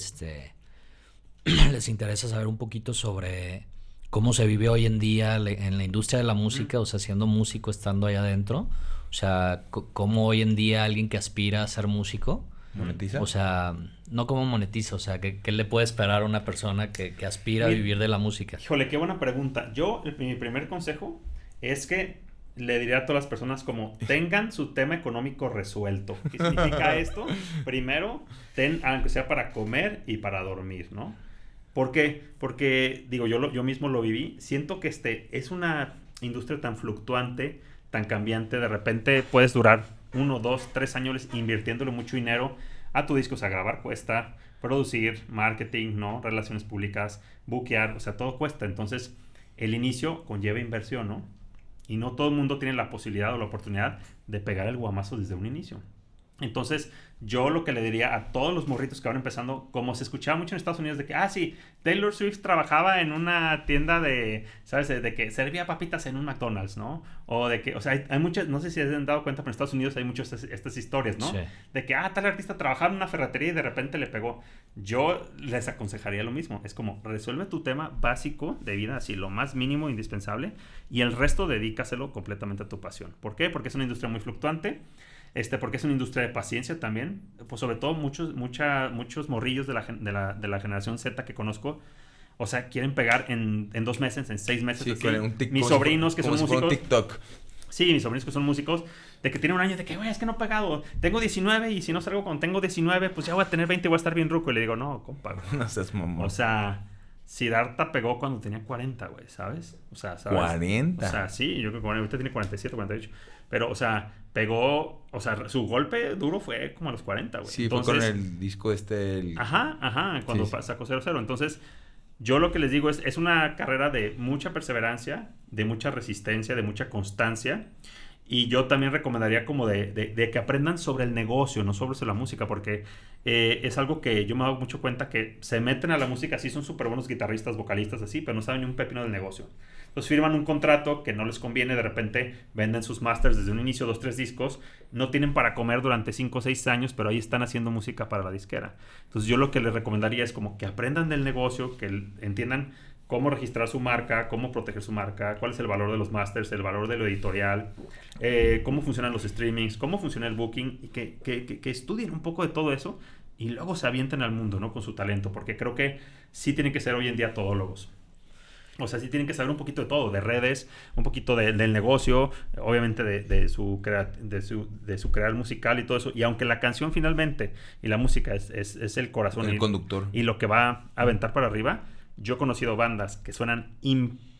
les interesa saber un poquito sobre cómo se vive hoy en día en la industria de la música, o sea, siendo músico, estando allá adentro. O sea, cómo hoy en día alguien que aspira a ser músico... ¿Monetiza? O sea, no cómo monetiza, o sea, ¿qué le puede esperar a una persona que aspira a vivir de la música? Híjole, qué buena pregunta. Mi primer consejo es que le diría a todas las personas como tengan su tema económico resuelto. ¿Qué significa esto? Primero, aunque sea para comer y para dormir, ¿no? ¿Por qué? Porque, digo, yo mismo lo viví. Siento que es una industria tan fluctuante, tan cambiante. De repente puedes durar 1, 2, 3 años invirtiéndole mucho dinero a tu disco. O sea, grabar cuesta, producir, marketing, ¿no? Relaciones públicas, buquear, o sea, todo cuesta. Entonces, el inicio conlleva inversión, ¿no? Y no todo el mundo tiene la posibilidad o la oportunidad de pegar el guamazo desde un inicio. Entonces, yo lo que le diría a todos los morritos que van empezando, como se escuchaba mucho en Estados Unidos, de que, sí, Taylor Swift trabajaba en una tienda de, ¿sabes? De que servía papitas en un McDonald's, ¿no? O de que, o sea, hay muchas, no sé si se han dado cuenta, pero en Estados Unidos hay muchas estas historias, ¿no? Sí. De que, tal artista trabajaba en una ferretería y de repente le pegó. Yo les aconsejaría lo mismo. Es como, resuelve tu tema básico de vida, así, lo más mínimo, indispensable, y el resto dedícaselo completamente a tu pasión. ¿Por qué? Porque es una industria muy fluctuante. Porque es una industria de paciencia también, pues sobre todo muchos morrillos de la generación Z que conozco, o sea, quieren pegar en 2 meses, en 6 meses. Sí, así. un Mis sobrinos que son músicos. Un TikTok. Sí, mis sobrinos que son músicos, de que tienen un año de que, güey, es que no he pegado. Tengo 19 y si no salgo cuando tengo 19, pues ya voy a tener 20 y voy a estar bien ruco. Y le digo, no, compa. No seas mamón. O sea, Siddhartha pegó cuando tenía 40, güey, ¿sabes? O sea, ¿sabes? 40. O sea, sí, yo creo que ahorita tiene 47, 48. Pero, o sea, pegó, o sea, su golpe duro fue como a los 40, güey. Sí, entonces, fue con el disco Ajá, cuando sacó 0-0. Entonces, yo lo que les digo es una carrera de mucha perseverancia, de mucha resistencia, de mucha constancia. Y yo también recomendaría como de que aprendan sobre el negocio, no sobre la música, porque es algo que yo me he dado mucho cuenta que se meten a la música, sí son súper buenos guitarristas, vocalistas, así, pero no saben ni un pepino del negocio. Entonces firman un contrato que no les conviene, de repente venden sus masters desde un inicio, 2, 3 discos, no tienen para comer durante 5 o 6 años, pero ahí están haciendo música para la disquera. Entonces yo lo que les recomendaría es como que aprendan del negocio, que entiendan cómo registrar su marca, cómo proteger su marca, cuál es el valor de los masters, el valor de lo editorial, cómo funcionan los streamings, cómo funciona el booking, y que estudien un poco de todo eso y luego se avienten al mundo, ¿no? Con su talento, porque creo que sí tienen que ser hoy en día todólogos. O sea, sí tienen que saber un poquito de todo, de redes, un poquito del negocio, obviamente de su crear musical y todo eso. Y aunque la canción finalmente y la música es el corazón, el conductor, y lo que va a aventar para arriba, yo he conocido bandas que suenan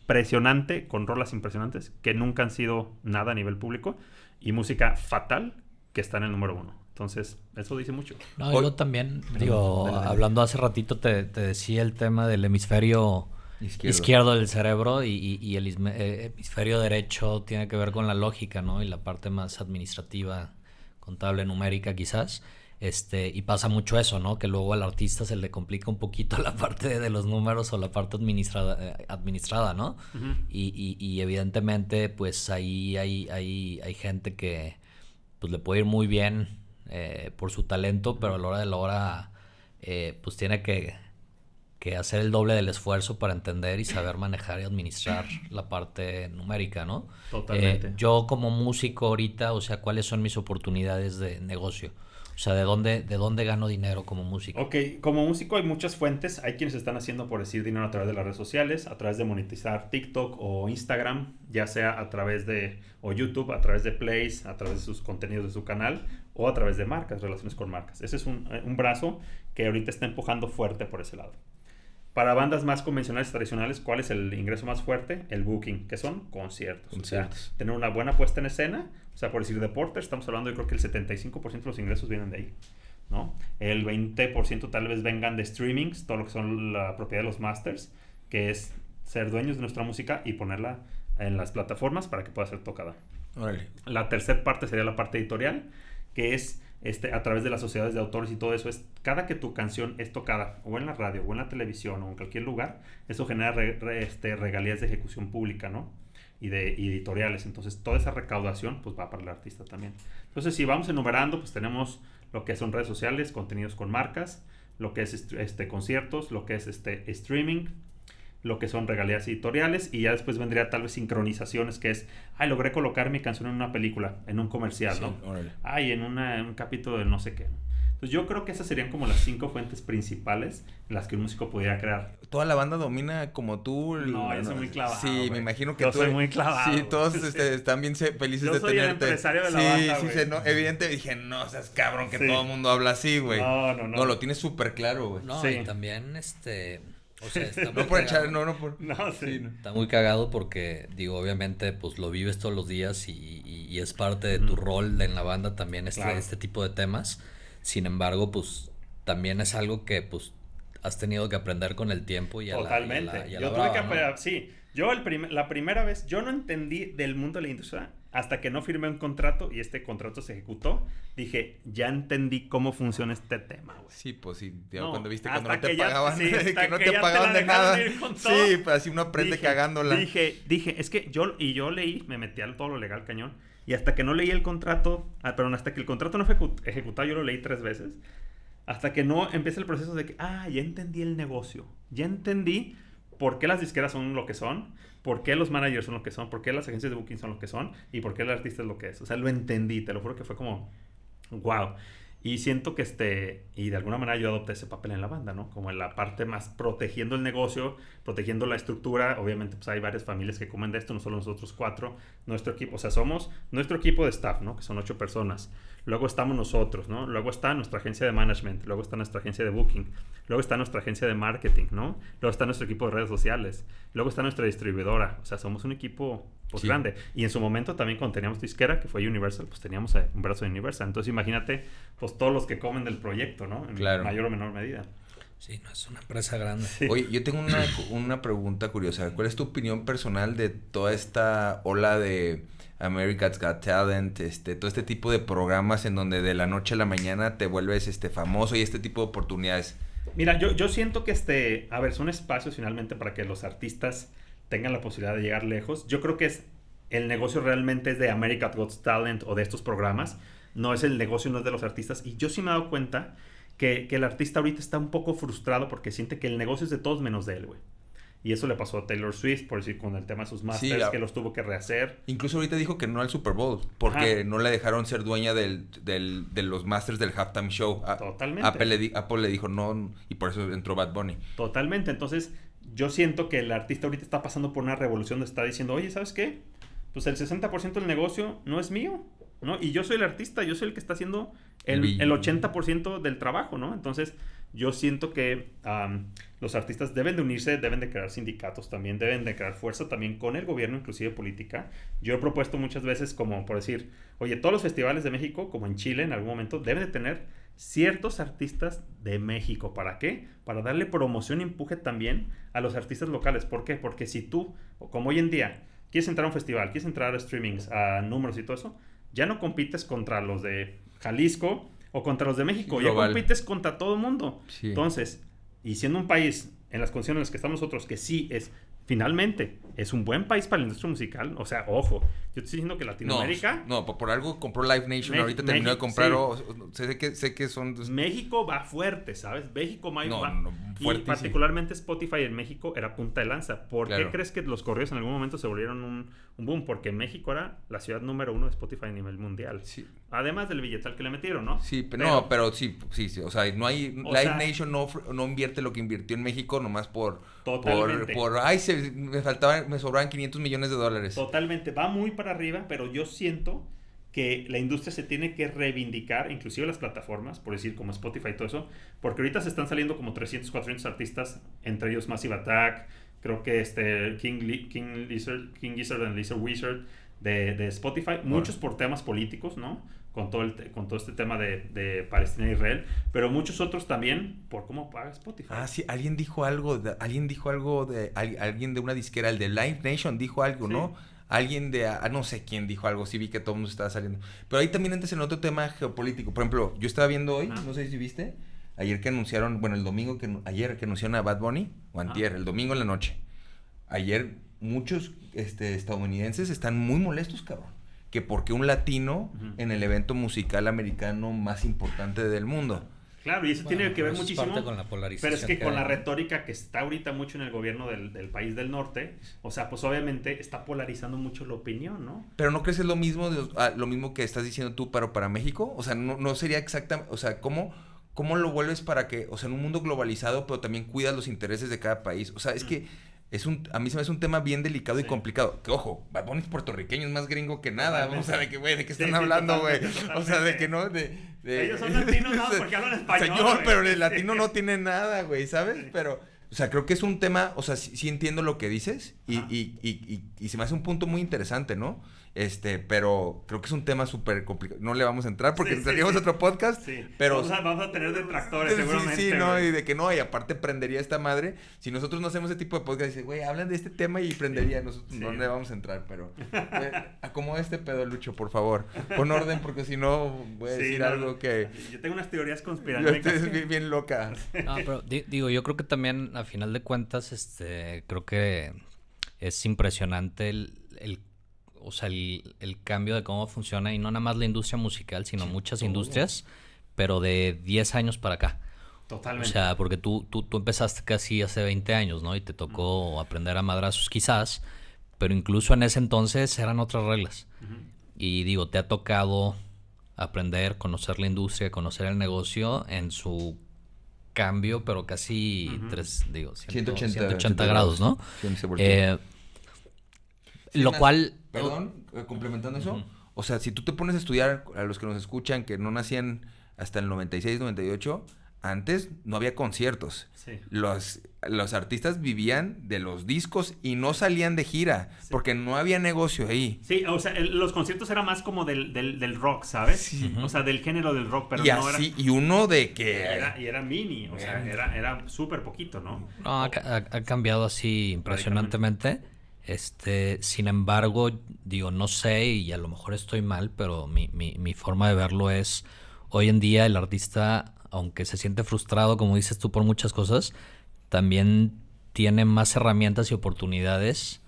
impresionante, con rolas impresionantes, que nunca han sido nada a nivel público, y música fatal, que está en el número 1. Entonces, eso dice mucho. No, yo también, digo, hablando hace ratito, te decía el tema del hemisferio izquierdo del cerebro y el hemisferio derecho tiene que ver con la lógica, ¿no? Y la parte más administrativa, contable, numérica quizás. Y pasa mucho eso, ¿no? Que luego al artista se le complica un poquito la parte de los números o la parte administrada, ¿no? Uh-huh. Y evidentemente, pues ahí hay gente que pues le puede ir muy bien por su talento, pero a la hora de la hora pues tiene que hacer el doble del esfuerzo para entender y saber manejar y administrar la parte numérica, ¿no? Totalmente. Yo como músico ahorita, o sea, ¿cuáles son mis oportunidades de negocio? O sea, ¿de dónde gano dinero como músico? Ok, como músico hay muchas fuentes. Hay quienes están haciendo, por decir, dinero a través de las redes sociales, a través de monetizar TikTok o Instagram, ya sea a través de, o YouTube, a través de plays, a través de sus contenidos de su canal, o a través de marcas, relaciones con marcas. Ese es un brazo que ahorita está empujando fuerte por ese lado. Para bandas más convencionales, tradicionales, ¿cuál es el ingreso más fuerte? El booking, que son conciertos. O sea, tener una buena puesta en escena. O sea, por decir deportes, estamos hablando, yo creo que el 75% de los ingresos vienen de ahí, ¿no? El 20% tal vez vengan de streamings, todo lo que son la propiedad de los masters, que es ser dueños de nuestra música y ponerla en las plataformas para que pueda ser tocada. Órale. La tercera parte sería la parte editorial, que es a través de las sociedades de autores y todo eso. Es cada que tu canción es tocada o en la radio o en la televisión o en cualquier lugar, eso genera regalías de ejecución pública, ¿no? Y editoriales. Entonces toda esa recaudación pues va para el artista también. Entonces si vamos enumerando, pues tenemos lo que son redes sociales, contenidos con marcas, lo que es conciertos, lo que es streaming, lo que son regalías editoriales, y ya después vendría tal vez sincronizaciones, que es, logré colocar mi canción en una película, en un comercial, sí, ¿no? Órale. En un capítulo de no sé qué. Entonces yo creo que esas serían como las 5 fuentes principales en las que un músico pudiera crear. ¿Toda la banda domina como tú? No, yo soy muy clavado. Sí, güey. me imagino que yo tú... soy muy clavado. Sí, todos están bien felices yo de tenerte. Yo soy el empresario de la banda, Sí, no, evidente, dije, no seas cabrón que todo el mundo habla así, güey. No. No, lo tienes súper claro, güey. No, sí. Y también, o sea, está no muy por cagado. echar, no por... No, sí. Está muy cagado porque, digo, obviamente, pues lo vives todos los días y es parte de tu rol en la banda también este tipo de temas. Sin embargo, pues también es algo que, pues, has tenido que aprender con el tiempo y Totalmente. Yo tuve que aprender, sí. Yo la primera vez, yo no entendí del mundo de la industria hasta que no firmé un contrato y este contrato se ejecutó. Dije, ya entendí cómo funciona este tema, güey. Sí, pues sí. Cuando viste cuando no te pagaban, sí, que no te pagaban de nada. Sí, pues así uno aprende cagándola. Dije, es que yo leí, me metí a todo lo legal cañón. Y hasta que no leí el contrato, hasta que el contrato no fue ejecutado, yo lo leí 3 veces. Hasta que no empieza el proceso de que, ya entendí el negocio. Ya entendí por qué las disqueras son lo que son, por qué los managers son lo que son, por qué las agencias de booking son lo que son y por qué el artista es lo que es. O sea, lo entendí, te lo juro que fue como, wow. Y siento que y de alguna manera yo adopté ese papel en la banda, ¿no? Como en la parte más protegiendo el negocio, protegiendo la estructura. Obviamente, pues hay varias familias que comen de esto, no solo nosotros 4. Nuestro equipo, o sea, somos nuestro equipo de staff, ¿no? Que son 8 personas. Luego estamos nosotros, ¿no? Luego está nuestra agencia de management, luego está nuestra agencia de booking, luego está nuestra agencia de marketing, ¿no? Luego está nuestro equipo de redes sociales, luego está nuestra distribuidora. O sea, somos un equipo pues grande. Y en su momento también cuando teníamos disquera, que fue Universal, pues teníamos un brazo de Universal. Entonces imagínate, pues todos los que comen del proyecto, ¿no? En mayor o menor medida. Sí, no, es una empresa grande. Sí. Oye, yo tengo una pregunta curiosa. ¿Cuál es tu opinión personal de toda esta ola de America's Got Talent, todo este tipo de programas en donde de la noche a la mañana te vuelves famoso y este tipo de oportunidades? Mira, yo siento que son espacios finalmente para que los artistas tengan la posibilidad de llegar lejos. Yo creo que el negocio realmente es de America's Got Talent o de estos programas. No es el negocio, no es de los artistas. Y yo sí me he dado cuenta que el artista ahorita está un poco frustrado porque siente que el negocio es de todos menos de él, güey. Y eso le pasó a Taylor Swift, por decir, con el tema de sus masters, que los tuvo que rehacer. Incluso ahorita dijo que no al Super Bowl, porque no le dejaron ser dueña de los masters del halftime show. Totalmente. Apple le dijo no, y por eso entró Bad Bunny. Totalmente. Entonces, yo siento que el artista ahorita está pasando por una revolución donde está diciendo, oye, ¿sabes qué? Pues el 60% del negocio no es mío, ¿no? Y yo soy el artista, yo soy el que está haciendo el 80% del trabajo, ¿no? Entonces, yo siento que los artistas deben de unirse, deben de crear sindicatos también, deben de crear fuerza también con el gobierno, inclusive política. Yo he propuesto muchas veces como por decir, oye, todos los festivales de México, como en Chile en algún momento, deben de tener ciertos artistas de México. ¿Para qué? Para darle promoción y empuje también a los artistas locales. ¿Por qué? Porque si tú, como hoy en día, quieres entrar a un festival, quieres entrar a streamings, a números y todo eso, ya no compites contra los de Jalisco o contra los de México, ya compites contra todo el mundo. Sí. Entonces, y siendo un país en las condiciones en las que estamos nosotros, que sí es, finalmente, es un buen país para la industria musical, o sea, ojo, yo te estoy diciendo que Latinoamérica... No, por algo compró Live Nation, ahorita terminó de comprar, sí. sé que son... México va fuerte, ¿sabes? México va y particularmente Spotify en México era punta de lanza. ¿Por qué crees que los correos en algún momento se volvieron un boom? Porque México era la ciudad número 1 de Spotify a nivel mundial. Sí. Además del billetal que le metieron, ¿no? Sí, pero sí. O sea, no hay... Live Nation no invierte lo que invirtió en México nomás por... Totalmente. Me sobraban $500 millones. Totalmente. Va muy para arriba, pero yo siento que la industria se tiene que reivindicar, inclusive las plataformas, por decir como Spotify y todo eso, porque ahorita se están saliendo como 300, 400 artistas, entre ellos Massive Attack, creo que King Gizzard and Lizard Wizard de Spotify, muchos por temas políticos, ¿no? Con todo este tema de Palestina e Israel, pero muchos otros también por cómo paga Spotify. Sí, alguien dijo algo de alguien de una disquera, el de Live Nation dijo algo, sí. ¿No? Alguien de, no sé quién dijo algo, sí vi que todo el mundo estaba saliendo. Pero ahí también antes en otro tema geopolítico. Por ejemplo, yo estaba viendo hoy, no sé si viste, ayer que anunciaron, ayer que anunciaron a Bad Bunny, o antier, el domingo en la noche. Ayer muchos estadounidenses están muy molestos, cabrón. Que porque un latino en el evento musical americano más importante del mundo. Claro, y eso tiene que ver muchísimo. Parte con la polarización, pero es que con la retórica que está ahorita mucho en el gobierno del país del norte, o sea, pues obviamente está polarizando mucho la opinión, ¿no? Pero ¿no crees que es lo mismo que estás diciendo tú para México? O sea, no sería exactamente, o sea, ¿cómo lo vuelves para que, o sea, en un mundo globalizado, pero también cuidas los intereses de cada país? O sea, es que a mí se me hace un tema bien delicado y complicado. Que ojo, Bad Bunny es puertorriqueño, es más gringo que nada. O sea, ¿de qué están hablando, güey? O sea, de que no, ellos son latinos, no, porque hablan español. Señor, pero el latino no tiene nada, güey, ¿sabes? Sí. Pero, o sea, creo que es un tema, o sea, sí entiendo lo que dices y se me hace un punto muy interesante, ¿no? Pero creo que es un tema súper complicado. No le vamos a entrar porque tendríamos otro podcast. Sí. Pero vamos a tener detractores seguramente. Sí, no, y de que no, y aparte prendería esta madre. Si nosotros no hacemos ese tipo de podcast, dice, güey, hablan de este tema y prendería. Nosotros no le vamos a entrar, pero acomoda este pedo, Lucho, por favor. Pon orden porque si no voy a decir algo que... Yo tengo unas teorías conspiranoicas. Es bien loca. No, pero digo, yo creo que también, a final de cuentas, creo que es impresionante el cambio de cómo funciona, y no nada más la industria musical, sino muchas industrias, pero de 10 años para acá. Totalmente. O sea, porque tú empezaste casi hace 20 años, ¿no? Y te tocó aprender a madrazos quizás, pero incluso en ese entonces eran otras reglas. Y digo, te ha tocado aprender, conocer la industria, conocer el negocio en su cambio, pero casi 180 grados, ¿no? Lo cual... Perdón, complementando eso. O sea, si tú te pones a estudiar, a los que nos escuchan, que no nacían hasta el 96, 98, antes no había conciertos. Sí. Los artistas vivían de los discos y no salían de gira, porque no había negocio ahí. Sí, o sea, los conciertos eran más como del rock, ¿sabes? Sí. O sea, del género del rock, pero no era... Y uno de que... Era mini, o sea, era súper poquito, ¿no? No, ha cambiado así impresionantemente. Sin embargo, digo, no sé, y a lo mejor estoy mal, pero mi forma de verlo es, hoy en día el artista, aunque se siente frustrado, como dices tú, por muchas cosas, también tiene más herramientas y oportunidades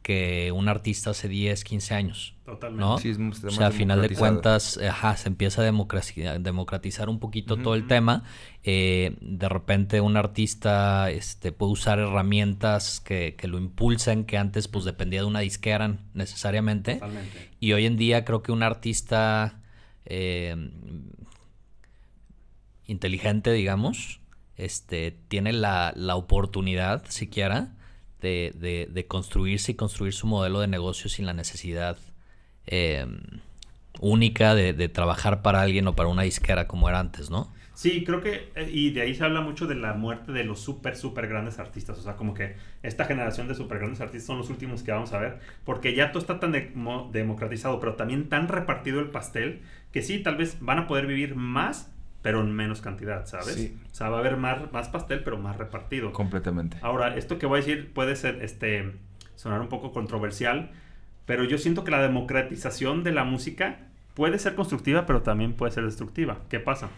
que un artista hace 10, 15 años. Totalmente. ¿No? Sí, o sea, a final de cuentas, se empieza a democratizar un poquito todo el tema. De repente un artista puede usar herramientas que lo impulsen, que antes pues dependía de una disquera necesariamente. Totalmente. Y hoy en día creo que un artista inteligente, digamos, tiene la oportunidad, siquiera, de construirse y construir su modelo de negocio sin la necesidad única de trabajar para alguien o para una disquera como era antes, ¿no? Sí, creo que, y de ahí se habla mucho de la muerte de los súper grandes artistas, o sea, como que esta generación de súper grandes artistas son los últimos que vamos a ver, porque ya todo está tan democratizado, pero también tan repartido el pastel, que sí, tal vez van a poder vivir más, pero en menos cantidad, ¿sabes? Sí. O sea, va a haber más pastel, pero más repartido. Completamente. Ahora, esto que voy a decir puede ser, sonar un poco controversial, pero yo siento que la democratización de la música puede ser constructiva, pero también puede ser destructiva. ¿Qué pasa?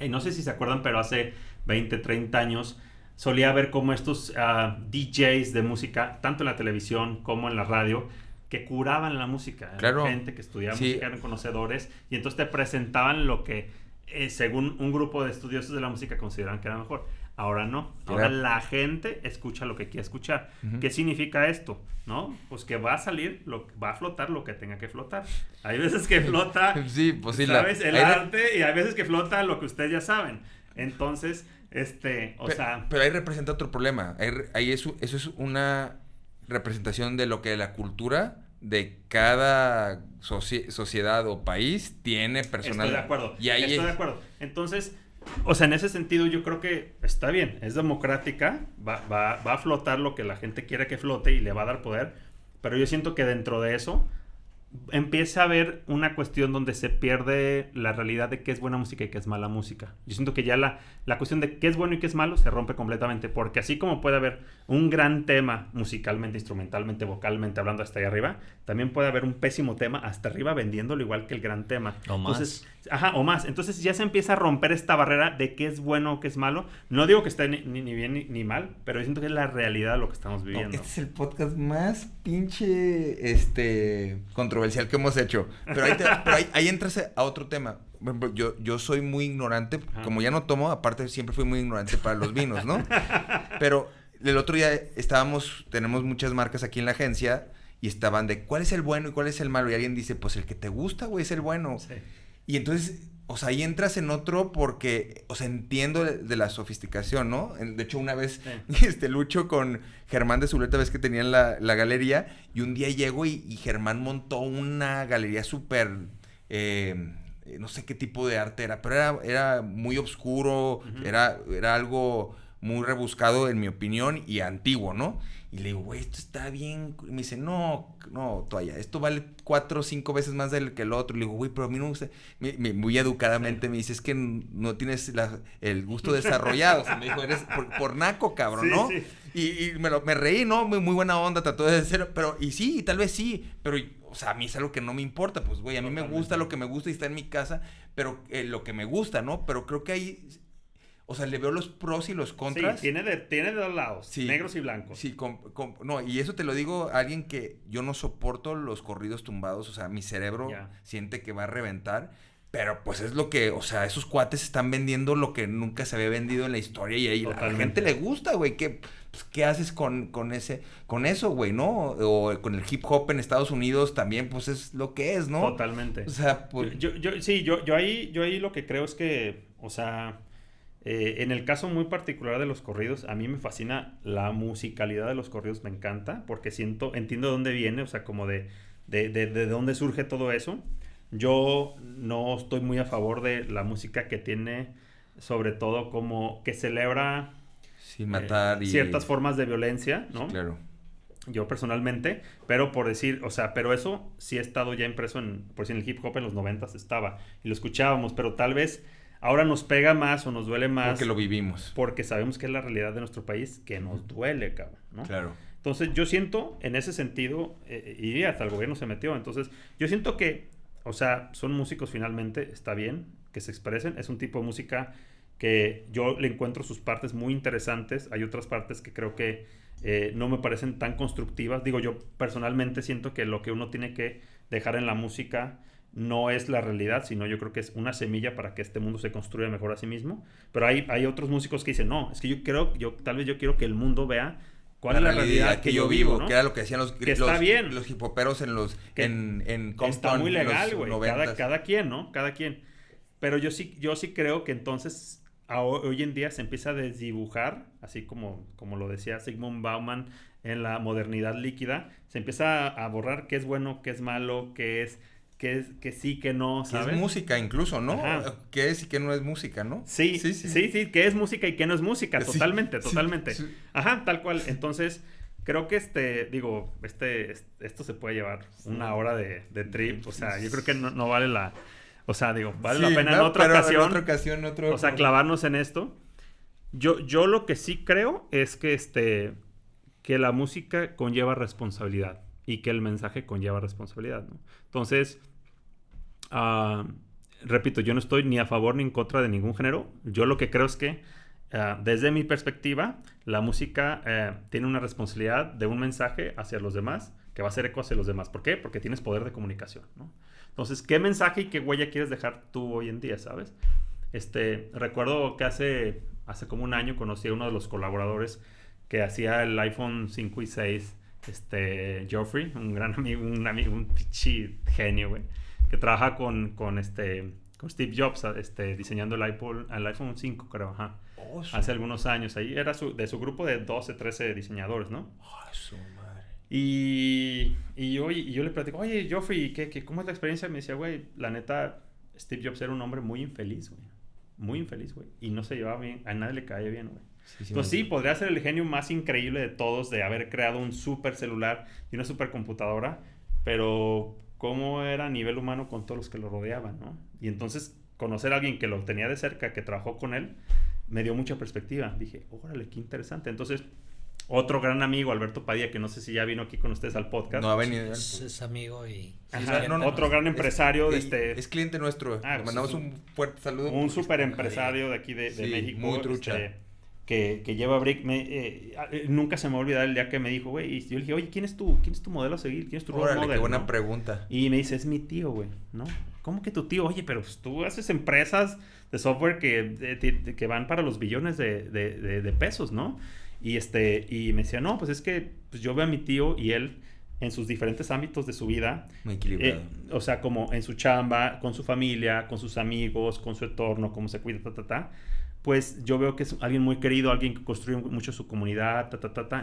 No sé si se acuerdan, pero hace 20, 30 años solía haber como estos DJs de música, tanto en la televisión como en la radio, que curaban la música. Claro. Gente que estudiaba Sí. música, eran conocedores, y entonces te presentaban lo que, según un grupo de estudiosos de la música, consideraban que era mejor. Ahora no. Ahora la gente escucha lo que quiere escuchar. Uh-huh. ¿Qué significa esto? ¿No? Pues que va a salir, va a flotar lo que tenga que flotar. Hay veces que flota, sí, pues sí, ¿sabes? El arte, y hay veces que flota lo que ustedes ya saben. Entonces, Pero ahí representa otro problema. Ahí eso es una representación de lo que la cultura de cada sociedad o país tiene personal. Estoy de acuerdo. Y ahí estoy de acuerdo. Entonces, o sea, en ese sentido yo creo que está bien, es democrática, va a flotar lo que la gente quiere que flote y le va a dar poder, pero yo siento que dentro de eso empieza a haber una cuestión donde se pierde la realidad de qué es buena música y qué es mala música. Yo siento que ya la cuestión de qué es bueno y qué es malo se rompe completamente, porque así como puede haber un gran tema musicalmente, instrumentalmente, vocalmente, hablando hasta ahí arriba, también puede haber un pésimo tema hasta arriba vendiéndolo igual que el gran tema. O más. Entonces, o más. Entonces ya se empieza a romper esta barrera de qué es bueno o qué es malo. No digo que esté ni bien ni mal, pero yo siento que es la realidad de lo que estamos viviendo. Este es el podcast más pinche controversial que hemos hecho. Pero ahí entras a otro tema. Yo soy muy ignorante. Ajá. Como ya no tomo, aparte siempre fui muy ignorante para los vinos, ¿no? Pero el otro día tenemos muchas marcas aquí en la agencia y estaban de ¿cuál es el bueno y cuál es el malo? Y alguien dice, pues el que te gusta, güey, es el bueno. Sí. Y entonces, o sea, ahí entras en otro porque, o sea, entiendo de la sofisticación, ¿no? De hecho, una vez, Lucho con Germán de Zuleta, ves que tenían la galería, y un día llego y Germán montó una galería súper, no sé qué tipo de arte era, pero era muy oscuro, uh-huh. era algo muy rebuscado, en mi opinión, y antiguo, ¿no? Y le digo, güey, esto está bien. Y me dice, no, toalla, esto vale 4 o 5 veces más que el otro. Y le digo, güey, pero a mí no me gusta. Muy educadamente me dice, es que no tienes el gusto desarrollado. O sea, me dijo, eres por naco, cabrón, ¿no? Sí. Y me reí, ¿no? Muy buena onda, trató de ser, pero, y sí, tal vez sí, pero, o sea, a mí es algo que no me importa, pues, güey, a mí me gusta lo que me gusta y está en mi casa, pero lo que me gusta, ¿no? Pero creo que hay... O sea, le veo los pros y los contras. Sí, tiene de dos lados, sí, negros y blancos. Sí, no, y eso te lo digo a alguien que yo no soporto los corridos tumbados, o sea, mi cerebro siente que va a reventar, pero pues es lo que, o sea, esos cuates están vendiendo lo que nunca se había vendido en la historia y ahí a la gente le gusta, güey, ¿qué haces con eso, güey, no? O con el hip hop en Estados Unidos también, pues es lo que es, ¿no? Totalmente. O sea, pues... Yo ahí lo que creo es que, o sea... en el caso muy particular de los corridos, a mí me fascina la musicalidad de los corridos, me encanta, porque entiendo de dónde viene, o sea, como de dónde surge todo eso. Yo no estoy muy a favor de la música que tiene, sobre todo como que celebra sin matar ciertas formas de violencia, ¿no? Sí, claro. Yo personalmente, pero por decir, o sea, pero eso sí ha estado ya impreso por si en el hip hop en los 90s estaba, y lo escuchábamos, pero tal vez... Ahora nos pega más o nos duele más. Porque lo vivimos. Porque sabemos que es la realidad de nuestro país que nos duele, cabrón, ¿no? Claro. Entonces, yo siento, en ese sentido, y hasta el gobierno se metió, entonces, yo siento que, o sea, son músicos finalmente, está bien que se expresen, es un tipo de música que yo le encuentro sus partes muy interesantes, hay otras partes que creo que no me parecen tan constructivas. Digo, yo personalmente siento que lo que uno tiene que dejar en la música... no es la realidad, sino yo creo que es una semilla para que este mundo se construya mejor a sí mismo. Pero hay otros músicos que dicen, no, es que tal vez yo quiero que el mundo vea cuál es la realidad que yo vivo, ¿no? Que era lo que decían los hipoperos en Compton. Está muy legal, güey. Cada quien, ¿no? Cada quien. Pero yo sí creo que entonces hoy en día se empieza a desdibujar, así como lo decía Zygmunt Bauman en la modernidad líquida, se empieza a borrar qué es bueno, qué es malo, qué que sí, que no, ¿sabes? Que es música incluso, ¿no? Ajá. ¿Qué es y qué no es música, no? Sí, que es música y que no es música, Sí, totalmente. sí. Ajá, tal cual. Entonces, creo que esto se puede llevar una hora de trip, o sea, yo creo que no vale la... O sea, vale la pena en otra ocasión. O sea, clavarnos en esto. Yo lo que sí creo es que que la música conlleva responsabilidad y que el mensaje conlleva responsabilidad, ¿no? Entonces, repito, yo no estoy ni a favor ni en contra de ningún género. Yo lo que creo es que, desde mi perspectiva, la música tiene una responsabilidad de un mensaje hacia los demás que va a hacer eco hacia los demás. ¿Por qué? Porque tienes poder de comunicación, ¿no? Entonces, ¿qué mensaje y qué huella quieres dejar tú hoy en día, sabes? Recuerdo que hace como un año conocí a uno de los colaboradores que hacía el iPhone 5 y 6, Geoffrey, un gran amigo, un pichi genio, güey, que trabaja con Steve Jobs, diseñando el iPhone 5, creo, ajá. Hace algunos años. Ahí era de su grupo de 12, 13 diseñadores, ¿no? Su madre. Y yo le platico, oye, Geoffrey, ¿cómo es la experiencia? Me decía, güey, la neta, Steve Jobs era un hombre muy infeliz, güey. Muy infeliz, güey. Y no se llevaba bien, a nadie le caía bien, güey. Entonces sí, podría ser el genio más increíble de todos de haber creado un super celular y una super computadora, pero cómo era a nivel humano con todos los que lo rodeaban, ¿no? Y entonces conocer a alguien que lo tenía de cerca, que trabajó con él, me dio mucha perspectiva. Dije, órale, qué interesante. Entonces, otro gran amigo, Alberto Padilla, que no sé si ya vino aquí con ustedes al podcast. No ha venido. Es amigo y... Ajá, otro gran empresario. Es cliente nuestro. Le mandamos un fuerte saludo. Un super empresario de aquí de México. Muy trucha. Que lleva Brick. Nunca se me va a olvidar el día que me dijo, güey. Y yo le dije, oye, ¿quién es tu modelo a seguir? ¿Quién es tu role model? Qué buena pregunta. Y me dice, es mi tío, güey, ¿no? ¿Cómo que tu tío? Oye, pero pues tú haces empresas de software que van para los billones de pesos, ¿no? Y me decía, no, pues es que pues yo veo a mi tío y él en sus diferentes ámbitos de su vida. Muy equilibrado. O sea, como en su chamba, con su familia, con sus amigos, con su entorno, cómo se cuida, pues yo veo que es alguien muy querido, alguien que construye mucho su comunidad,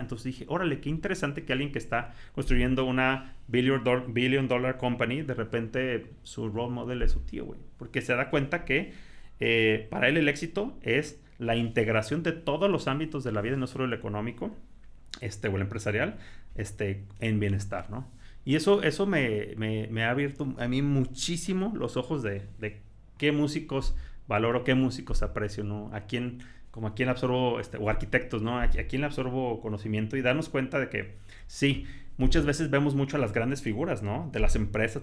Entonces dije, órale, qué interesante que alguien que está construyendo una billion dollar company, de repente su role model es su tío, güey. Porque se da cuenta que para él el éxito es la integración de todos los ámbitos de la vida, no solo el económico, o el empresarial, en bienestar, ¿no? Y eso me ha abierto a mí muchísimo los ojos de qué músicos valoro, qué músicos aprecio, ¿no? A quién absorbo, o arquitectos, ¿no? A quién le absorbo conocimiento y darnos cuenta de que sí, muchas veces vemos mucho a las grandes figuras, ¿no? De las empresas,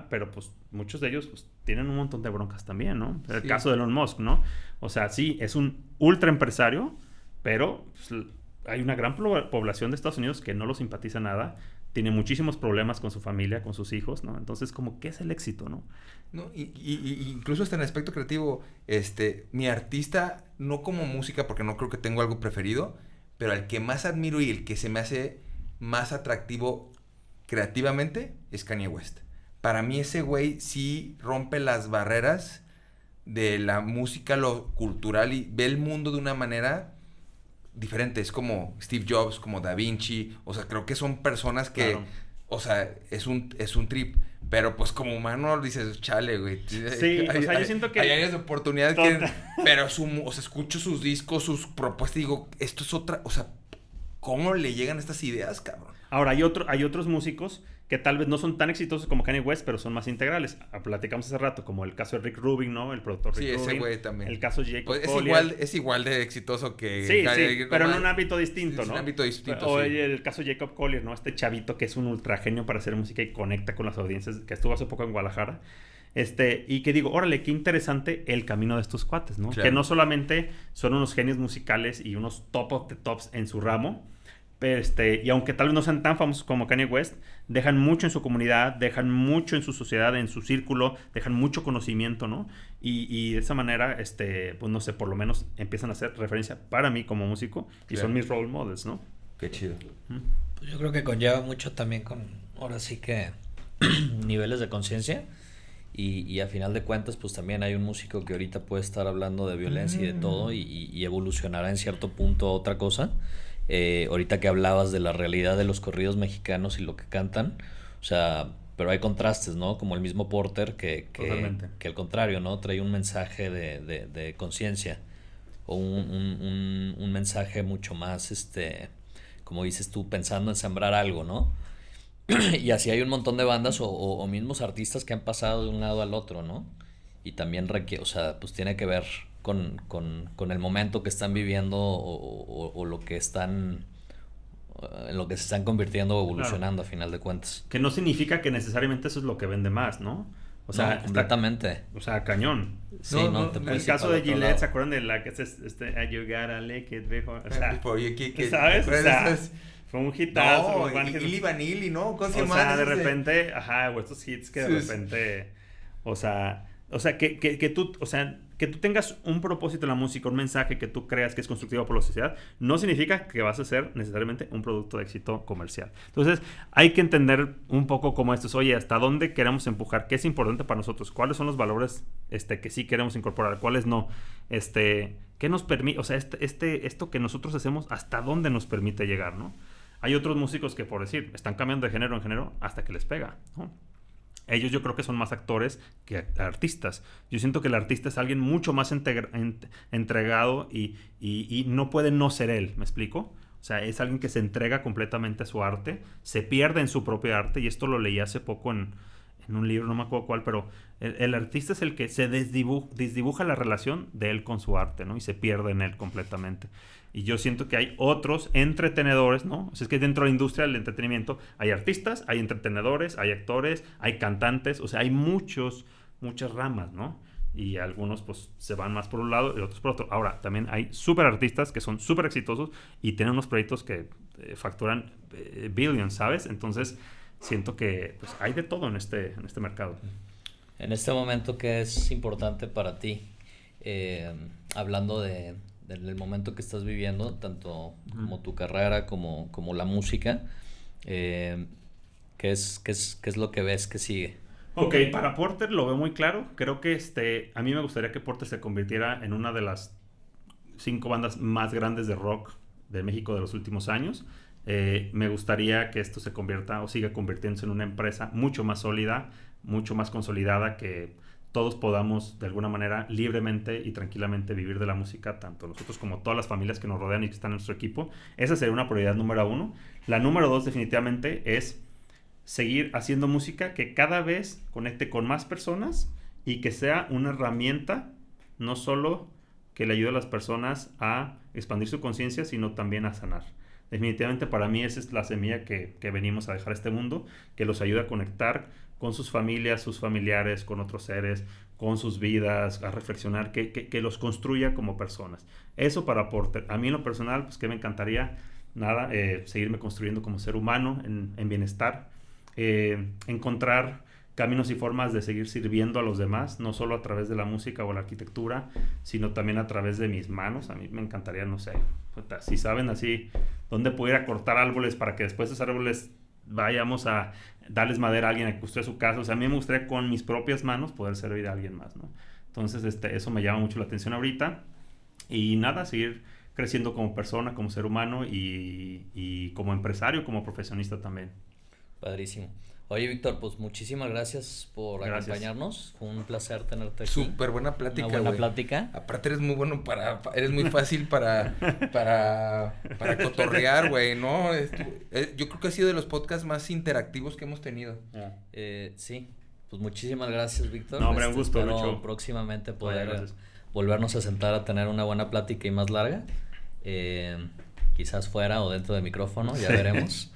pero pues muchos de ellos pues tienen un montón de broncas también, ¿no? El caso de Elon Musk, ¿no? O sea, sí, es un ultra empresario, pero pues, hay una gran población de Estados Unidos que no lo simpatiza nada, tiene muchísimos problemas con su familia, con sus hijos, ¿no? Entonces, como, ¿qué es el éxito, no? No, y incluso hasta en el aspecto creativo, mi artista, no como música, porque no creo que tengo algo preferido, pero al que más admiro y el que se me hace más atractivo creativamente es Kanye West. Para mí ese güey sí rompe las barreras de la música, lo cultural, y ve el mundo de una manera diferente. Es como Steve Jobs, como Da Vinci. O sea, creo que son personas que... Claro. O sea, es un trip. Pero pues como humano dices, chale, güey. Sí, o sea, yo siento que... Hay áreas de oportunidad que... Pero escucho sus discos, sus propuestas y digo, esto es otra... O sea, ¿cómo le llegan estas ideas, cabrón? Ahora, hay otros músicos que tal vez no son tan exitosos como Kanye West, pero son más integrales. Platicamos hace rato, como el caso de Rick Rubin, ¿no? El productor Rick Rubin. Sí, ese güey también. El caso de Jacob pues Collier. Es igual de exitoso que... Sí, pero en un ámbito distinto, ¿no? En un ámbito distinto, o el caso de Jacob Collier, ¿no? Este chavito que es un ultra genio para hacer música y conecta con las audiencias, que estuvo hace poco en Guadalajara. Y que digo, órale, qué interesante el camino de estos cuates, ¿no? Claro. Que no solamente son unos genios musicales y unos top of the tops en su ramo, pero y aunque tal vez no sean tan famosos como Kanye West, dejan mucho en su comunidad, dejan mucho en su sociedad, en su círculo, dejan mucho conocimiento, ¿no? Y de esa manera, pues no sé, por lo menos empiezan a hacer referencia para mí como músico y son mis role models, ¿no? Qué chido. Pues yo creo que conlleva mucho también con, ahora sí que, niveles de conciencia. Y a final de cuentas, pues también hay un músico que ahorita puede estar hablando de violencia y de todo y evolucionará en cierto punto a otra cosa. Ahorita que hablabas de la realidad de los corridos mexicanos y lo que cantan, o sea, pero hay contrastes, ¿no? Como el mismo Porter que al contrario, ¿no? Trae un mensaje de conciencia o un mensaje mucho más, como dices tú, pensando en sembrar algo, ¿no? Y así hay un montón de bandas o mismos artistas que han pasado de un lado al otro, ¿no? Y también o sea, pues tiene que ver con el momento que están viviendo o lo que están, en lo que se están convirtiendo o evolucionando, claro, a final de cuentas. Que no significa que necesariamente eso es lo que vende más, ¿no? O sea, no, completamente. O sea, cañón. Sí, no te en el caso de Gillette, ¿se acuerdan de la que es You gotta lick it before? O sea, ¿sabes? O sea, fue un hitazo. No, Ili Vanilli, ¿no? O sea, de repente, o estos hits que de repente, o sea, que tú, o sea, que tú tengas un propósito en la música, un mensaje que tú creas que es constructivo por la sociedad, no significa que vas a ser necesariamente un producto de éxito comercial. Entonces, hay que entender un poco cómo esto es, oye, hasta dónde queremos empujar, qué es importante para nosotros, cuáles son los valores que sí queremos incorporar, cuáles no, qué nos permite, o sea, esto que nosotros hacemos, hasta dónde nos permite llegar, ¿no? Hay otros músicos que, por decir, están cambiando de género en género hasta que les pega, ¿no? Ellos yo creo que son más actores que artistas. Yo siento que el artista es alguien mucho más entregado y no puede no ser él, ¿me explico? O sea, es alguien que se entrega completamente a su arte, se pierde en su propio arte, y esto lo leí hace poco en un libro, no me acuerdo cuál, pero el artista es el que se desdibuja la relación de él con su arte, ¿no? Y se pierde en él completamente. Y yo siento que hay otros entretenedores, ¿no? O sea, es que dentro de la industria del entretenimiento hay artistas, hay entretenedores, hay actores, hay cantantes, o sea, hay muchas ramas, ¿no? Y algunos pues se van más por un lado y otros por otro. Ahora, también hay súper artistas que son súper exitosos y tienen unos proyectos que facturan billions, ¿sabes? Entonces, siento que pues hay de todo en este mercado. En este momento, ¿qué es importante para ti? Hablando del momento que estás viviendo, tanto como tu carrera como la música, ¿qué es lo que ves que sigue? Ok, para Porter lo veo muy claro. Creo que a mí me gustaría que Porter se convirtiera en una de las 5 bandas más grandes de rock de México de los últimos años. Me gustaría que esto se convierta o siga convirtiéndose en una empresa mucho más sólida, mucho más consolidada, que todos podamos de alguna manera libremente y tranquilamente vivir de la música, tanto nosotros como todas las familias que nos rodean y que están en nuestro equipo. Esa sería una prioridad número 1. La número 2 definitivamente es seguir haciendo música que cada vez conecte con más personas y que sea una herramienta no solo que le ayude a las personas a expandir su conciencia, sino también a sanar. Definitivamente para mí esa es la semilla que venimos a dejar a este mundo, que los ayude a conectar con sus familias, sus familiares, con otros seres, con sus vidas, a reflexionar, que los construya como personas. Eso para Porter. A mí en lo personal, pues que me encantaría, seguirme construyendo como ser humano en bienestar, encontrar caminos y formas de seguir sirviendo a los demás, no solo a través de la música o la arquitectura, sino también a través de mis manos. A mí me encantaría, no sé, si saben así, dónde pudiera cortar árboles para que después de esos árboles vayamos a darles madera a alguien a que construya su casa. O sea, a mí me gustaría con mis propias manos poder servir a alguien más, ¿no? Entonces, eso me llama mucho la atención ahorita. Y nada, seguir creciendo como persona, como ser humano y como empresario, como profesionista también. Padrísimo. Oye, Víctor, pues muchísimas gracias por acompañarnos. Fue un placer tenerte aquí. Súper buena plática, Una buena plática. Aparte eres muy bueno eres muy fácil para cotorrear, güey, ¿no? Yo creo que ha sido de los podcasts más interactivos que hemos tenido. Sí, pues muchísimas gracias, Víctor. No, hombre, un gusto. Espero próximamente poder volvernos a sentar a tener una buena plática y más larga. Quizás fuera o dentro del micrófono, ya veremos.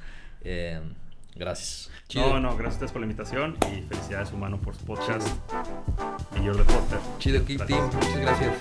Gracias. Chido. No, gracias a ustedes por la invitación y felicidades, Humano, por su podcast. Y yo de Porter. Chido, Keep Team. Muchas gracias.